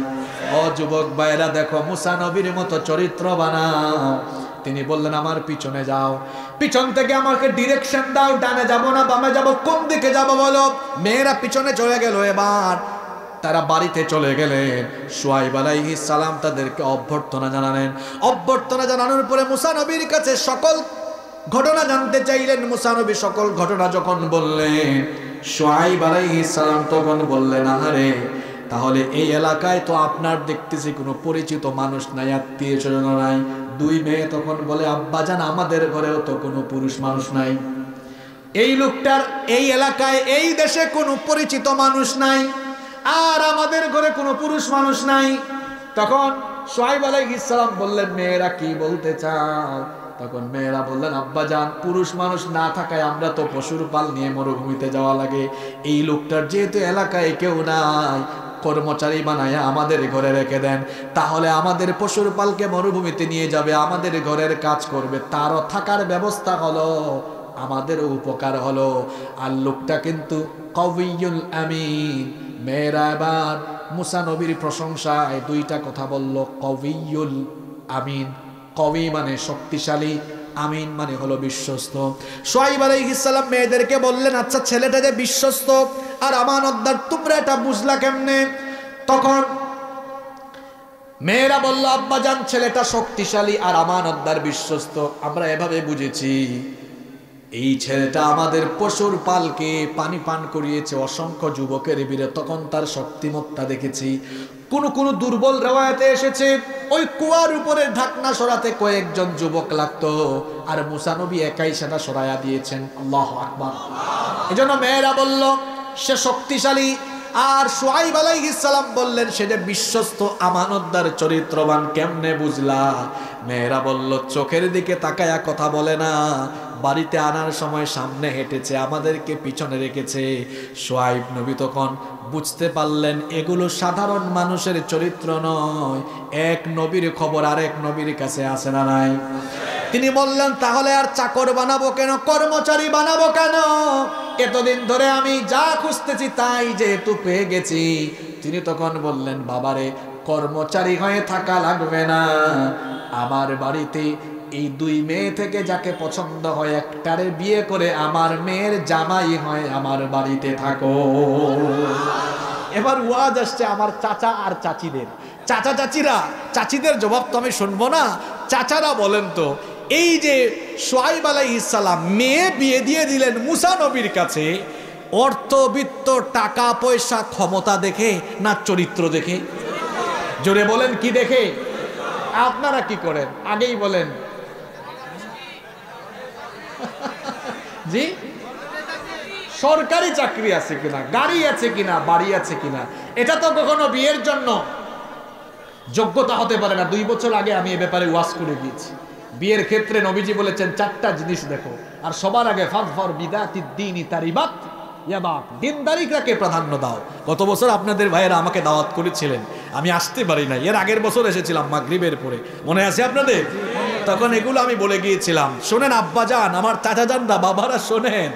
Speaker 2: ও যুবক ভাইরা, দেখো, মুসা নবীর মতো চরিত্র বানাও। তিনি বললেন আমার পিছনে যাও, পিছন থেকে আমাকে ডিরেকশন দাও, ডানে যাব না বামে যাব, কোন দিকে যাব বলো। মেয়েরা পিছনে চলে গেল। এবার তারা বাড়িতে চলে গেলেন। শুআয়ব আলাইহিস সালাম তাদেরকে অভ্যর্থনা জানালেন। অভ্যর্থনা জানানোর পরে মুসা নবীর কাছে সকল ঘটনা জানতে চাইলেন। মুসা নবী সকল ঘটনা যখন বললেন, শুআয়ব আলাইহিস সালাম তখন বললেন, আহারে, তাহলে এই এলাকায় তো আপনার দেখতেছি কোনো পরিচিত মানুষ নাই, আত্মীয় স্বজন নাই। দুই মেয়ে তখন বলে, আব্বাজান আমাদের ঘরেও তো কোনো পুরুষ মানুষ নাই, এই লোকটার এই এলাকায় এই দেশে কোনো পরিচিত মানুষ নাই, আর আমাদের ঘরে কোনো পুরুষ মানুষ নাই। তখন শুআয়ব আলাইহিস সালাম বললেন, মেয়েরা কি বলতে চাও? তখন মেয়েরা বললেন, আব্বাজান পুরুষ মানুষ না থাকায় আমরা তো পশুর পাল নিয়ে মরুভূমিতে যাওয়া লাগে, এই লোকটার যেহেতু এলাকায় কেউ নাই, কর্মচারী বানায়া আমাদের ঘরে রেখে দেন, তাহলে আমাদের পশুর পালকে মরুভূমিতে নিয়ে যাবে, আমাদের ঘরের কাজ করবে, তারও থাকার ব্যবস্থা হলো, আমাদেরও উপকার হলো। আর লোকটা কিন্তু কওয়িয়ুল আমিন। মেয়েরা এবার মুসা নবীর প্রশংসায় দুইটা কথা বলল, কওয়িয়ুল আমিন, কওয়ি মানে শক্তিশালী, আমিন মানে হলো বিশ্বস্ত। শুআয়ব আলাইহিস সালাম মেয়েদেরকে বললেন, আচ্ছা ছেলেটা যে বিশ্বস্ত আর আমানতদার, তোমরা এটা বুঝলা কেমনে? তখন মেয়েরা বলল, আব্বাজান ছেলেটা শক্তিশালী আর আমানতদার, বিশ্বস্ত আমরা এভাবে বুঝেছি, এই ছেলেটা আমাদের পশুর পালকে পানি পান করিয়েছে অসংখ্য যুবকের ভিড়ে, তখন তার শক্তিমত্তা দেখেছি। কোন দুর্বল রেওয়ায়েতে এসেছে ওই কুয়ার উপরে ঢাকনা সরাতে কয়েকজন যুবক লাগতো, আর মুসা নবী একাই সেটা সরাইয়া দিয়েছেন। আল্লাহু আকবার। এজন্য মেয়েরা বলল সে শক্তিশালী, আর শুআয়ব আলাইহিস সালাম বললেন সে যে বিশ্বস্ত আমানতদার চরিত্রবান। কেমনে বুঝলা? মেয়েরা বলল, চোখের দিকে তাকায়া কথা বলে না, বাড়িতে আনার সময় সামনে হেঁটেছে, আমাদেরকে পিছনে রেখেছে। শুআয়ব নবী তখন বুঝতে পারলেন এগুলো সাধারণ মানুষের চরিত্র নয়, এক নবীর খবর আরেক নবীর কাছে আসে না নাই। তিনি বললেন, তাহলে আর চাকর বানাবো কেন, কর্মচারী বানাবো কেন? এতদিন ধরে আমি যা খুঁজতেছি তাই যেহেতু পেয়ে গেছি। তিনি তখন বললেন, বাবারে, কর্মচারী হয়ে থাকা লাগবে না, আমার বাড়িতে এই দুই মেয়ে থেকে যাকে পছন্দ হয় একটারে বিয়ে করে আমার মেয়ের জামাই হয় আমার বাড়িতে থাকো। এবার ওয়াজ আসছে আমার চাচা আর চাচিদের। চাচা চাচিরা, চাচিদের জবাব তো আমি শুনবো না, চাচারা বলেন তো, এই যে শুআয়ব আলাইহিস সালাম মেয়ে বিয়ে দিয়ে দিলেন মুসা নবীর কাছে, অর্থবিত্ত, টাকা পয়সা, ক্ষমতা দেখে না চরিত্র দেখে? জোরে বলেন, কি দেখে? আপনারা কি করেন আগেই বলেন। জি, সরকারি চাকরি আছে কিনা, গাড়ি আছে কিনা, বাড়ি আছে কিনা, এটা তো কখনো বিয়ের জন্য যোগ্যতা হতে পারে না। 2 বছর আগে আমি এ ব্যাপারে ওয়াজ করে দিয়েছি। বিয়ের ক্ষেত্রে নবীজি বলেছেন 4টা জিনিস দেখো, আর সবার আগে ফাযফার বিদাতিদ দীনি তারিবাত ইয়াবাক, দিনদারিকে প্রাধান্য দাও। গত বছর আপনাদের ভাইয়েরা আমাকে দাওয়াত করেছিলেন, আমি আসতে পারি না, এর আগের বছর এসেছিলাম মাগরিবের পরে, মনে আছে আপনাদের? তখন এগুলো আমি বলে গিয়েছিলাম। শোনেন আব্বাজান, আমার চাচাজানরা, বাবারা শোনেন,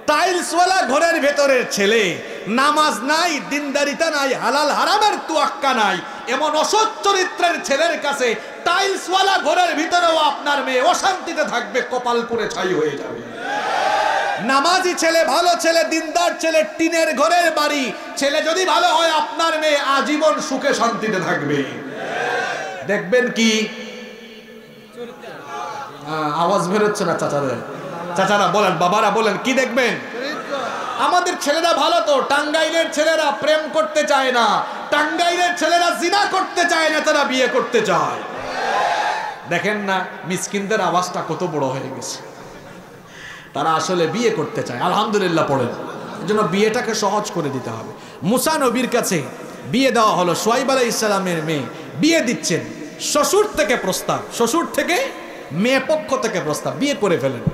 Speaker 2: টাইলসওয়ালা ঘরের ভেতরের ছেলে, নামাজ নাই, দিনদারিতা নাই, হালাল হারামের তুয়াক্কা নাই, এমন অসৎ চরিত্রের ছেলের কাছে টাইলসওয়ালা ঘরের ভিতরেও আপনার মেয়ে অশান্তিতে থাকবে, কপাল পুড়ে ছাই হয়ে যাবে। নামাজি ছেলে, ভালো ছেলে, দিনদার ছেলে, টিনের ঘরের বাড়ি ছেলে যদি ভালো হয়, আপনার মেয়ে আজীবন সুখে শান্তিতে থাকবে। দেখবেন কি আওয়াজ বেরোচ্ছে না চাচাদের? চাচারা বলেন, বাবারা বলেন, কি দেখবেন? আমাদের ছেলেরা ভালো তো, টাঙ্গাইলের ছেলেরা প্রেম করতে চায় না, টাঙ্গাইলের ছেলেরা জিনা করতে চায় না, তারা বিয়ে করতে চায়। দেখেন না মিসকিনদের আওয়াজটা কত বড় হয়ে গেছে, তারা আসলে বিয়ে করতে চায়। আলহামদুলিল্লাহ পড়েন। এজন্য বিয়েটাকে সহজ করে দিতে হবে। মুসা নবীর কাছে বিয়ে দেওয়া হলো, শুআয়ব আলাইহিস সালামের মেয়ে বিয়ে দিচ্ছেন, শ্বশুর থেকে প্রস্তাব, শ্বশুর থেকে, মেয়ে পক্ষ থেকে প্রস্তাব, বিয়ে করে ফেলেন।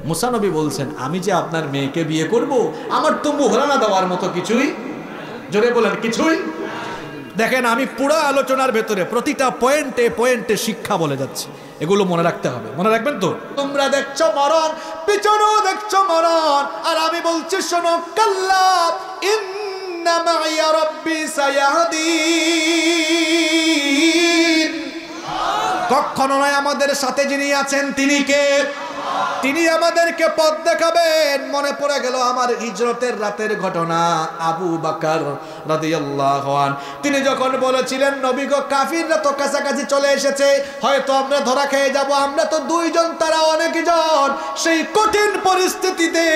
Speaker 2: মুসা নবী বলছেন, আমি যে আপনার মেয়েকে বিয়ে করব, আমার তো মোহরানা দেওয়ার মতো কিছুই, জোরে বলেন, কিছুই। দেখেন আমি পুরো আলোচনার ভেতরে প্রতিটা পয়েন্টে পয়েন্টে শিক্ষা বলে যাচ্ছি, এগুলো মনে রাখতে হবে, মনে রাখবেন তো? তোমরা দেখছো মরণ, পিছনেও দেখছো মরণ, আর আমি বলছি শোনো, কাল্লা ইন্না মাইয়া রাব্বি সায়াহদিন। কখনো নয়। আমাদের সাথে যিনি আছেন তিনি কে? তিনি আমাদেরকে পথ দেখাবেন। মনে পড়ে গেল আমার হিজরতের রাতের ঘটনা। আবু বকর রাদিয়াল্লাহু আনহু তিনি যখন বলেছিলেন, নবী গো, কাফিররা তো কাছাকাছি চলে এসেছে, হয়তো আমরা ধরা খেয়ে যাব, আমরা তো দুইজন, তারা অনেকজন। সেই কঠিন পরিস্থিতিতে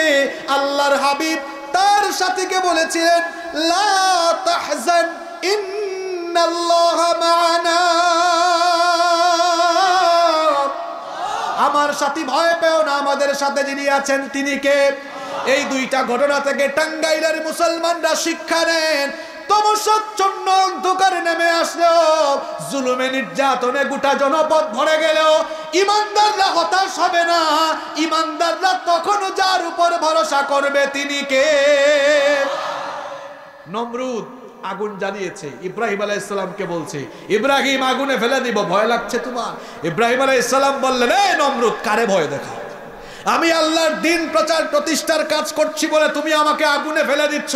Speaker 2: আল্লাহর হাবিব তার সাথীকে বলেছিলেন, লা তাহজান ইন্নাল্লাহা মা'ানা। আমার সাথী, ভয় পেও না, আমাদের সাথে যিনি আছেন তিনি কে? এই দুইটা ঘটনা থেকে টাঙ্গাইলের মুসলমানরা শিক্ষা নেন। তমসাচ্ছন্ন অন্ধকারে নেমে আসলেও, জুলুমে নির্যাতনে গোটা জনপদ ভরে গেলেও ইমানদাররা হতাশ হবে না। ইমানদাররা তখন যার উপর ভরসা করবে তিনি কে? নমরুদ আগুন জ্বালিয়েছে, ইব্রাহিম আলাইহিস সালামকে বলছে, ইব্রাহিম আগুনে ফেলে দিব, ভয় লাগছে তোমার? ইব্রাহিম আলাইহিস সালাম বললেন, এই নমরুদ, কারে ভয় দেখাও? আমি আল্লাহর দ্বীন প্রচার প্রতিষ্ঠার কাজ করছি বলে তুমি আমাকে আগুনে ফেলে দিচ্ছ।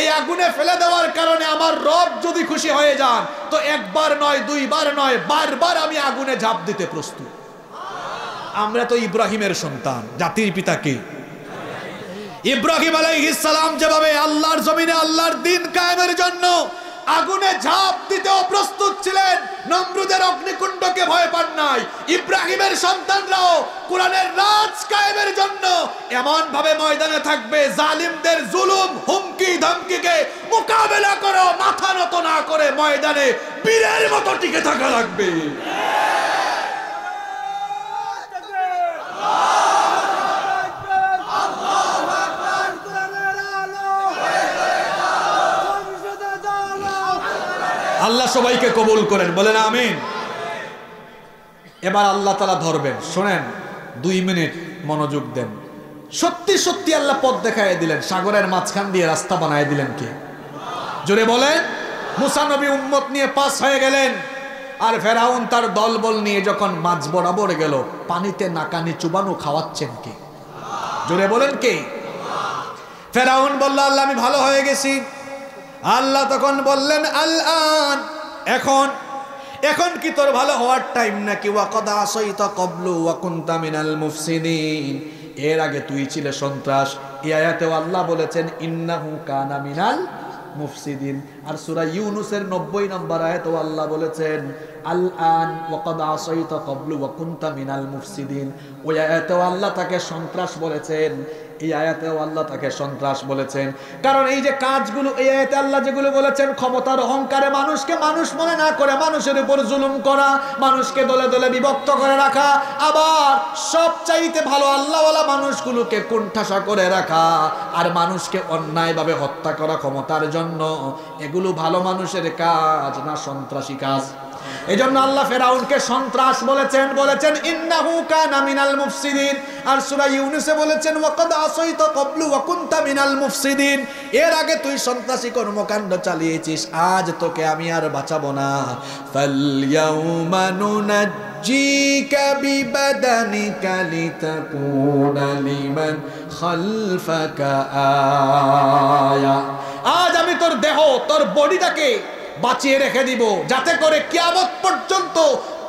Speaker 2: এই আগুনে ফেলে দেওয়ার কারণে আমার রব যদি খুশি হয়ে যান, তো একবার নয়, দুইবার নয়, বারবার আমি আগুনে ঝাঁপ দিতে প্রস্তুত। আমরা তো ইব্রাহিমের সন্তান। জাতির পিতা কে? ইব্রাহিম আলাইহিস সালাম যেভাবে আল্লাহর জমিনে আল্লাহর দ্বীন কায়েমের জন্য আগুনে ঝাঁপ দিতেও প্রস্তুত ছিলেন, নমরুদের অগ্নিকুণ্ডকে ভয় পান নাই। ইব্রাহিমের সন্তানরাও কোরআনের রাজ কায়েমের জন্য এমন ভাবে ময়দানে থাকবে, জালিমদের জুলুম, হুমকি ধমকিকে মোকাবেলা করো, মাথা নত না করে ময়দানে বীরের মতো টিকে থাকা লাগবে। আল্লাহ সবাইকে কবুল করেন, বলেন আমিন। এবার আল্লাহ তাআলা ধরবেন, শোনেন, 2 মিনিট মনোযোগ দেন। সত্যি সত্যি আল্লাহ পথ দেখায় দিলেন, সাগরের মাঝখান দিয়ে রাস্তা বানায় দিলেন কে? জোরে বলেন। মুসা নবী উম্মত নিয়ে পাস হয়ে গেলেন, আর ফেরাউন তার দলবল নিয়ে যখন মাঝ বরাবর গেল, পানিতে নাকানি চুবানো খাওয়াচ্ছেন কে? জোরে বলেন কে? ফেরাউন বলল, আল্লাহ আমি ভালো হয়ে গেছি। আল্লাহ তখন বললেন, আল-আন, এখন কি তোর ভালো হওয়ার টাইম নাকি? ওয়াকাদ আসাইতা ক্বাবলু ওয়া কুনতা মিনাল মুফসিদিন, এর আগে তুই ছিলে সন্ত্রাস। এই আয়াতেও আল্লাহ বলেছেন, ইন্নাহু কানা মিনাল মুফসিদিন। আর সূরা ইউনূসের 90 নম্বর আয়াতেও আল্লাহ বলেছেন, আল-আন ওয়াকাদ আসাইতা ক্বাবলু ওয়া কুনতা মিনাল মুফসিদিন। ওই আয়াতেও আল্লাহ তাকে সন্ত্রাস বলেছেন, এই আয়াতেও আল্লাহ তাকে সন্ত্রাস বলেছেন। কারণ এই যে কাজগুলো, এই আয়াতে আল্লাহ যেগুলো বলেছেন, ক্ষমতার অহংকারে মানুষকে মানুষ মনে না করে মানুষের উপর জুলুম করা, মানুষকে দলে দলে বিভক্ত করে রাখা, আবার সবচাইতে ভালো আল্লাহওয়ালা মানুষগুলোকে কুণ্ঠাসা করে রাখা, আর মানুষকে অন্যায়ভাবে হত্যা করা ক্ষমতার জন্য, এগুলো ভালো মানুষের কাজ না সন্ত্রাসী কাজ। এই জন্য আল্লাহ ফেরাউনকে সন্ত্রাস বলেছেন ইন্নাহু কানা মিনাল মুফসিদিন। আর সূরা ইউনূসে বলেছেন, ওয়াকাদ আসাইতা ক্বাবলু ওয়া কুনতা মিনাল মুফসিদিন, এর আগে তুই সন্ত্রাসী কর্মকাণ্ড চালিয়েছিস, আজ তোকে আমি আর বাঁচাবো না। ফালইয়াউমা নুনাজ্জিকা বিবাদানিকা লিতাকুনা লিমান খালফাকা আয়া, আজ আমি তোর দেহ, তোর বডিটাকে বাঁচিয়ে রেখে দিব, যাতে করে কিয়ামত পর্যন্ত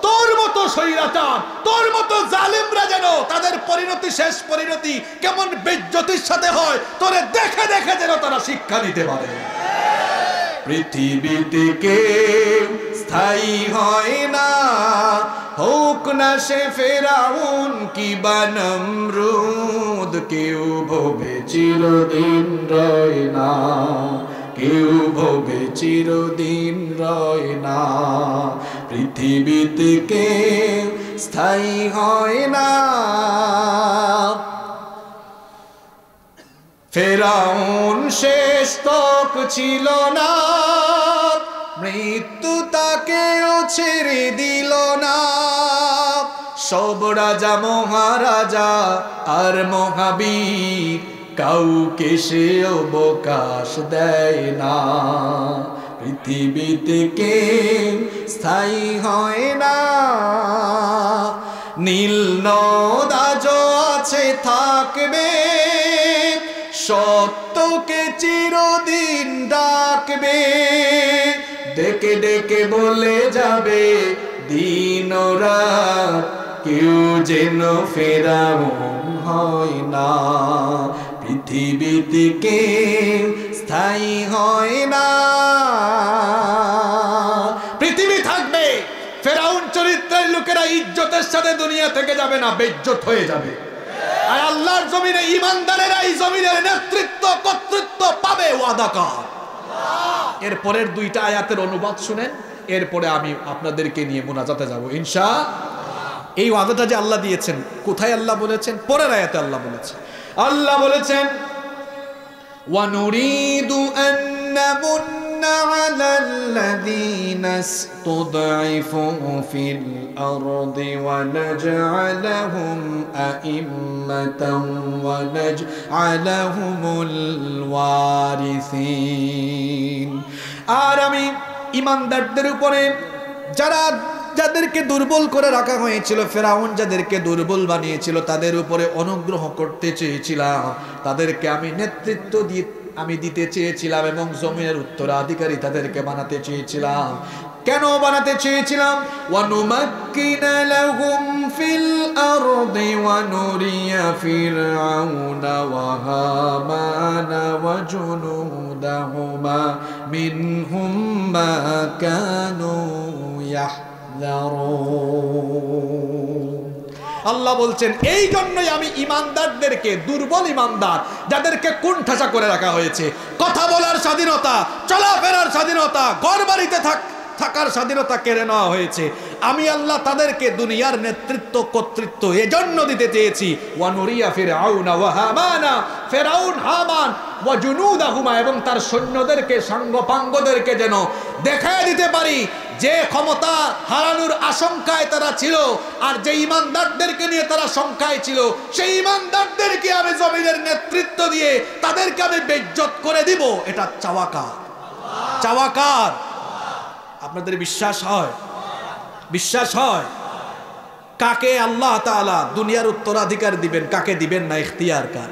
Speaker 2: তোর মতো স্বৈরাচার, তোর মতো জালিমরা যেন তাদের পরিণতি, শেষ পরিণতি কেমন বেইজ্জতির সাথে হয়, তোরে দেখে দেখে যেন তারা শিক্ষা নিতে পারে। পৃথিবীতে কেউ স্থায়ী হয় না, হোক না সে ফেরাউন কিবা নমরুদ, কেউ ভোগে চিরদিন রয় না, কেউ ভোগে চিরদিন রয় না। পৃথিবীতে কেউ স্থায়ী হয় না। ফেরাউন শেষ তক ছিল না, মৃত্যু তাকেও ছেড়ে দিল না। সব রাজা মহারাজা আর মহাবীর, কাউকে সে অবকাশ দেয় না। পৃথিবীতে কেউ স্থায়ী হয় না। নীল নদ আজও আছে, থাকবে, সত্যকে চিরদিন ডাকবে, ডেকে ডেকে বলে যাবে দিন ও রাত কেউ যেন ফেরাউন হয় না, পৃথিবীতে কেউ স্থায়ী হয় না। পৃথিবী থাকবে, ফেরাউন চরিত্রের লোকেরা ইজ্জতের সাথে দুনিয়া থেকে যাবে না, বেইজ্জত হয়ে যাবে। আর আল্লাহর জমিনে ঈমানদারেরা এই জমিনের নেতৃত্ব কর্তৃত্ব পাবে, ওয়াদা কর। এর পরের দুইটা আয়াতের অনুবাদ শুনেন, এরপরে আমি আপনাদেরকে নিয়ে মুনাজাতে যাব ইনশাআল্লাহ। এই ওয়াদাটা যে আল্লাহ দিয়েছেন, কোথায় আল্লাহ বলেছেন? পরের আয়াতে আল্লাহ বলেছেন। আল্লাহ বলেছেন ওয়ানুরিদু আন নামুন্না আলাল্লাযীনা ইসতুদঈফু ফিল আরদি ওয়া নাজআলাহুম আইম্মাতান ওয়া নাজআলাহুমুল ওয়ারিসিন। আর আমি ঈমানদারদের উপরে যাদেরকে দুর্বল করে রাখা হয়েছিল, ফেরাউন যাদেরকে দুর্বল বানিয়েছিল, তাদের উপরে অনুগ্রহ করতে চেয়েছিলাম, তাদেরকে আমি নেতৃত্ব দিতে চেয়েছিলাম এবং জমিনের উত্তরাধিকারী তাদেরকে বানাতে চেয়েছিলাম। কেন বানাতে চেয়েছিলাম? ওয়ানুমাক্কিনা লাহুম ফিল আরদি ওয়া নুরিয়া ফিরআউনা ওয়া হামানা ওয়া জুনুদাহুমা মিনহুম মা কানু আল্লাহ বলছেন এই জন্যই আমি ঈমানদারদেরকে, দুর্বল ঈমানদার যাদেরকে কুণ্ঠাসা করে রাখা হয়েছে, কথা বলার স্বাধীনতা, চলাফেরার স্বাধীনতা, ঘর বাড়িতে থাকার স্বাধীনতা কেড়ে নেওয়া হয়েছে, আমি আল্লাহ তাদেরকে দুনিয়ার নেতৃত্ব কর্তৃত্ব এজন্য দিতে চেয়েছি। ওয়ানুরিয়া ফিরআউনা ওয়া হামানা, ফিরআউন, হামান, ওয়া জুনুদাহুমা, এবং তার সৈন্যদেরকে, সাঙ্গপাঙ্গদেরকে যেন দেখায় দিতে পারি যে ক্ষমতা হারানোর আশঙ্কায় তারা ছিল, আর যে ঈমানদারদেরকে নিয়ে তারা শঙ্কায় ছিল, সেই ঈমানদারদেরকে আমি জমিনের নেতৃত্ব দিয়ে তাদেরকে আমি বেইজ্জত করে দিব। এটা চাওয়াকার, চাওয়াকার। আপনাদের বিশ্বাস হয়? বিশ্বাস হয়? কাকে আল্লাহ তাআলা দুনিয়ার উত্তরাধিকার দিবেন, কাকে দিবেন না, ইখতিয়ার কার।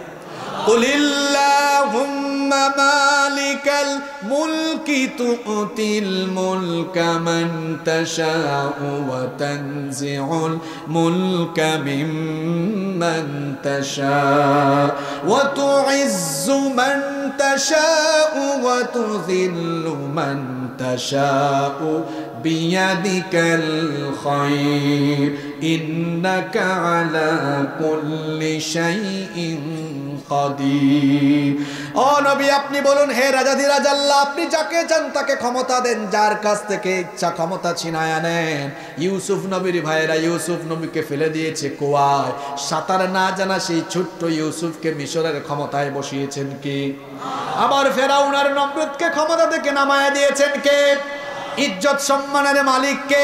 Speaker 2: কুলিল্লাহুম্মা মালিকাল মুলকি তুতিল মুলকা মান তাশাউ ওয়া তানজিউল মুলকা মিম্মান তাশাউ ওয়া তুইজ্জু মান তাশাউ ওয়া তুযিল্লু মান তাশাউ বিয়াদিকাল খায়র ইন্নাকা আলা কুল্লি শাইইন কাদির। ও নবী, আপনি বলুন, হে রাজাধিরাজ আল্লাহ, আপনি যাকে চান তাকে ক্ষমতা দেন, যার কাছ থেকে ইচ্ছা ক্ষমতা ছিনায় আনেন। ইউসুফ নবীর ভাইয়েরা ইউসুফ নবীকে ফেলে দিয়েছে কুয়ায়, সাঁতার না জানা সেই ছোট্ট ইউসুফকে মিশরের ক্ষমতায় বসিয়েছেন কে? আবার ফেরাউন আর নমরুদকে ক্ষমতা থেকে নামায়া দিয়েছেন কে? ইজ্জত সম্মানের মালিককে,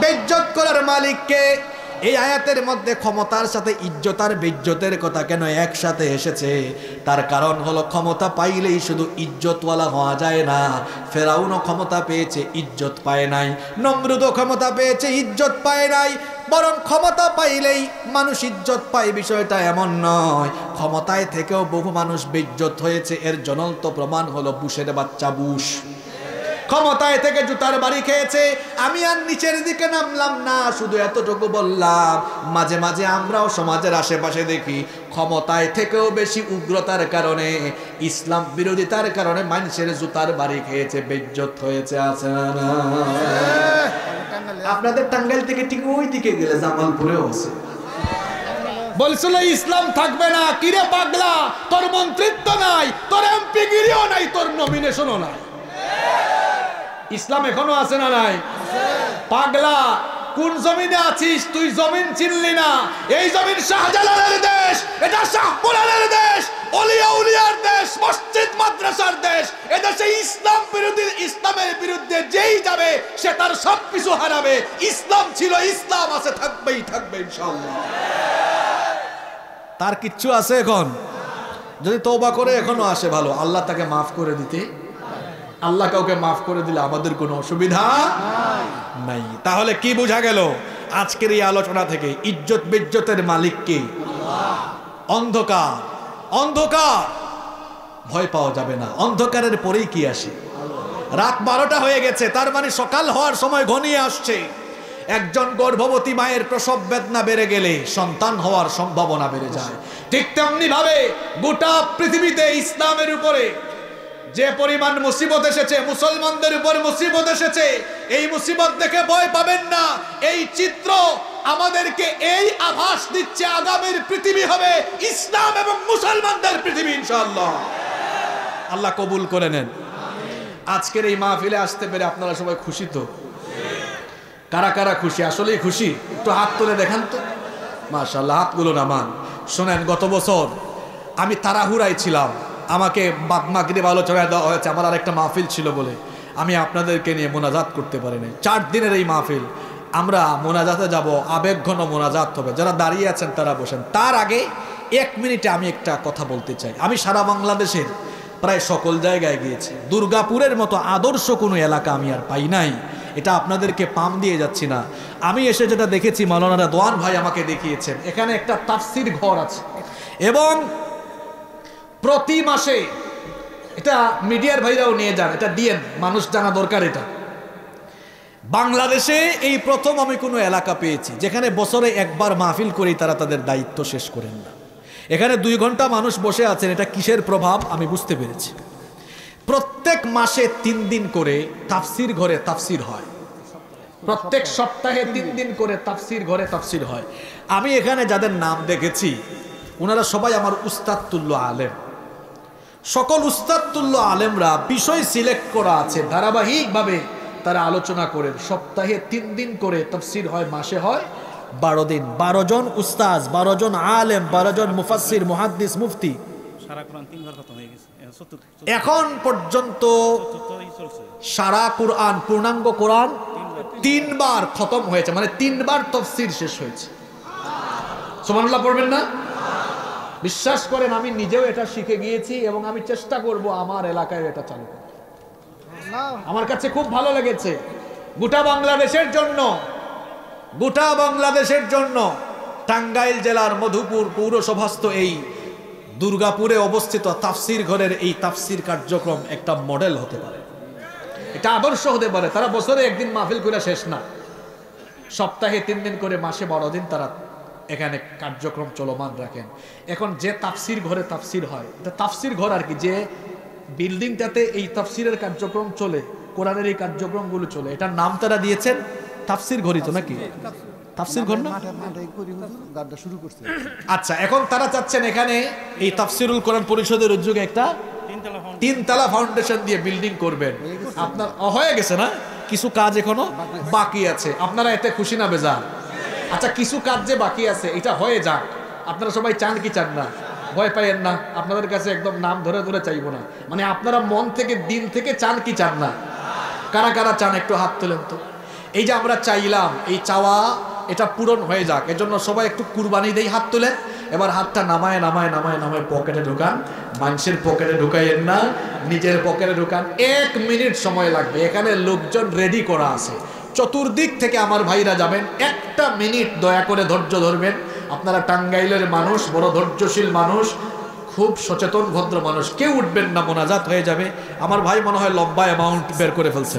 Speaker 2: বেইজ্জত করার মালিককে। এই আয়াতের মধ্যে ক্ষমতার সাথে ইজ্জত আর বেইজ্জতের কথা কেন একসাথে এসেছে? তার কারণ হলো ক্ষমতা পাইলেই শুধু ইজ্জতওয়ালা হওয়া যায় না। ফেরাউনও ক্ষমতা পেয়েছে, ইজ্জত পায় নাই। নমরুদও ক্ষমতা পেয়েছে, ইজ্জত পায় নাই। বরং ক্ষমতা পাইলেই মানুষ ইজ্জত পায়, বিষয়টা এমন নয়। ক্ষমতায় থেকেও বহু মানুষ বেইজ্জত হয়েছে। এর জ্বলন্ত প্রমাণ হলো বুশের বাচ্চা বুশ। ক্ষমতায় থেকে জুতার বাড়ি খেয়েছে। আমি আর নিচের দিকে নামলাম না, শুধু এতটুকু বললাম, মাঝে মাঝে আমরাও সমাজের আশেপাশে দেখি ক্ষমতায় থেকেও বেশি উগ্রতার কারণে, ইসলাম বিরোধিতার কারণে মানুষের জুতার বাড়ি খেয়েছে, বেইজ্জত হয়েছে। আছে না? আপনাদের টাঙ্গাইল থেকে ঠিক ওই দিকে গেলে জামালপুরেও আছে। বলছিল ইসলাম থাকবে না। কিরে পাগলা, তোর মন্ত্রিত্ব নাই, তোর এমপি গিরিও নাই, তোর নমিনেশনও নাই। ইসলাম এখনো আছে না নাই? পাগলা, কোন জমিনে আছিস তুই? জমিন চিনলি না? এই জমিন শাহজালালের দেশ, এটা শাহপুরানের দেশ, ওলিয়া উলিয়ার দেশ, মসজিদ মাদ্রাসার দেশ। এদেশে ইসলাম বিরোধী, ইসলামের বিরুদ্ধে যেই যাবে সে তার সবকিছু হারাবে। ইসলাম ছিল, ইসলাম আছে, থাকবেই থাকবে ইনশাআল্লাহ। তার কিচ্ছু আছে এখন? যদি তওবা করে এখনো আসে ভালো, আল্লাহ তাকে মাফ করে দিতে। আল্লাহ কাউকে মাফ করে দিলে আমাদের কোনো অসুবিধা নাই। তাহলে কি বোঝা গেল আজকের এই আলোচনা থেকে? ইজ্জত বেজ্জতের মালিক কে? অন্ধকার। অন্ধকার ভয় পাওয়া যাবে না। অন্ধকারের পরেই কি আসে? রাত 12টা হয়ে গেছে, তার মানে সকাল হওয়ার সময় ঘনিয়ে আসছে। একজন গর্ভবতী মায়ের প্রসব বেদনা বেড়ে গেলে সন্তান হওয়ার সম্ভাবনা বেড়ে যায়। ঠিক তেমনি ভাবে গোটা পৃথিবীতে ইসলামের উপরে যে পরিমাণ মুসিবত এসেছে, মুসলমানদের উপর মুসিবত এসেছে, এই মুসিবত দেখে ভয় পাবেন না। এই চিত্র আমাদেরকে এই আভাস দিচ্ছে আগামীর পৃথিবী হবে ইসলাম এবং মুসলমানদের পৃথিবী ইনশাআল্লাহ। আল্লাহ কবুল করে নেন। আজকের এই মাহফিলে আসতে পেরে আপনারা সবাই খুশি তো? কারা কারা খুশি? আসলেই খুশি? একটু হাত তুলে দেখান তো। মাশাআল্লাহ, হাতগুলো নামান। শোনেন, গত বছর আমি তাড়াহুড়ায় ছিলাম, আমাকে মাগরিব আলোচনায় দেওয়া হয়েছে, আমার আরেকটা মাহফিল ছিল বলে আমি আপনাদেরকে নিয়ে মোনাজাত করতে পারিনি। 4 দিনের এই মাহফিল, আমরা মোনাজাতে যাব, আবেগঘন মোনাজাত হবে। যারা দাঁড়িয়ে আছেন তারা বসেন। তার আগে 1 মিনিটে আমি একটা কথা বলতে চাই। আমি সারা বাংলাদেশের প্রায় সকল জায়গায় গিয়েছি, দুর্গাপুরের মতো আদর্শ কোনো এলাকা আমি আর পাই নাই। এটা আপনাদেরকে পাম দিয়ে যাচ্ছি না। আমি এসে যেটা দেখেছি, মাওলানা রাদওয়ান ভাই আমাকে দেখিয়েছেন, এখানে একটা তাফসির ঘর আছে এবং প্রতি মাসে, এটা মিডিয়ার ভাইরাও নিয়ে যান, এটা দিয়েন, মানুষ জানা দরকার। এটা বাংলাদেশে এই প্রথম আমি কোনো এলাকা পেয়েছি যেখানে বছরে একবার মাহফিল করেই তারা তাদের দায়িত্ব শেষ করেন না। এখানে 2 ঘন্টা মানুষ বসে আছেন, এটা কিসের প্রভাব আমি বুঝতে পেরেছি। প্রত্যেক মাসে 3 দিন করে তাফসির ঘরে তাফসির হয়, প্রত্যেক সপ্তাহে 3 দিন করে তাফসির ঘরে তাফসির হয়। আমি এখানে যাদের নাম দেখেছি ওনারা সবাই আমার উস্তাদ তুল্য আলেম। সকল উস্তাদ তুল্য আলেমরা বিষয় সিলেক্ট করা আছে, ধারাবাহিকভাবে তারা আলোচনা করেন। সপ্তাহে 3 দিন করে তাফসির হয়, মাসে হয় 12 দিন। 12 জন উস্তাদ, 12 জন আলেম, 12 জন মুফাসসির, মুহাদ্দিস, মুফতি।
Speaker 3: সারা কোরআন 3 বার খতম হয়ে গেছে
Speaker 2: এখন পর্যন্ত সারা কোরআন, পূর্ণাঙ্গ কোরআন 3 বার খতম হয়েছে, মানে 3 বার তাফসীর শেষ হয়েছে। সুবহানাল্লাহ পড়বেন না? বিশ্বাস করেন, আমি নিজেও এটা শিখে গিয়েছি এবং আমি চেষ্টা করব আমার এলাকায় এটা চালু করতে। আমার কাছে খুব ভালো লেগেছে। গোটা বাংলাদেশের জন্য, গোটা বাংলাদেশের জন্য টাঙ্গাইল জেলার মধুপুর পৌরসভাস্থ এই দুর্গাপুরে অবস্থিত তাফসির ঘরের এই তাফসির কার্যক্রম একটা মডেল হতে পারে, এটা আদর্শ হতে পারে। তারা বছরে 1 দিন মাহফিল করে শেষ না, সপ্তাহে 3 দিন করে, মাসে 12 দিন তারা এখানে কার্যক্রম চলমান রাখেন। এখন যে তাফসির ঘরে তাফসির হয়, এটা তাফসির ঘর আর কি, যে বিল্ডিংটাতে এই তাফসিরের কার্যক্রম চলে, কোরআনের এই কার্যক্রমগুলো চলে, এটার নাম তারা দিয়েছেন তাফসির ঘরই তো নাকি? তাফসির ঘর না? আচ্ছা, এখন তারা চাচ্ছেন এখানে এই তাফসিরুল কোরআন পরিষদের উদ্যোগে একটা 3 তলা ফাউন্ডেশন দিয়ে বিল্ডিং করবেন। আপনার হয়ে গেছে না? কিছু কাজ এখনো বাকি আছে। আপনারা এতে খুশি না বেজার? আচ্ছা, কিছু কাজ যে বাকি আছে এটা হয়ে যাক। আপনারা সবাই চান কি চান না? ভয় পাইয়েন না, আপনাদের কাছে একদম নাম ধরে ধরে চাইবো না, মানে আপনারা মন থেকে, দিন থেকে চান কি চান না? কারা কারা চান একটু হাত তোলেন তো। এই যে আমরা চাইলাম, এই চাওয়া এটা পূরণ হয়ে যাক, এজন্য সবাই একটু কুরবানি দেই, হাত তুলেন। এবার হাতটা নামায় নামায় নামায় নামায় পকেটে ঢুকান, মানুষের পকেটে ঢুকাইয়েন না, নিজের পকেটে ঢুকান। 1 মিনিট সময় লাগবে, এখানে লোকজন রেডি করা আছে, চতুর্দিক থেকে আমার ভাইরা যাবেন। 1টা মিনিট দয়া করে ধৈর্য ধরবেন। আপনারা টাঙ্গাইলের মানুষ, বড় ধৈর্যশীল মানুষ, খুব সচেতন ভদ্র মানুষ, কেউ উঠবেন না, মোনাজাত হয়ে যাবে। আমার ভাই মনে হয় লম্বা অ্যামাউন্ট বের করে ফেলছে।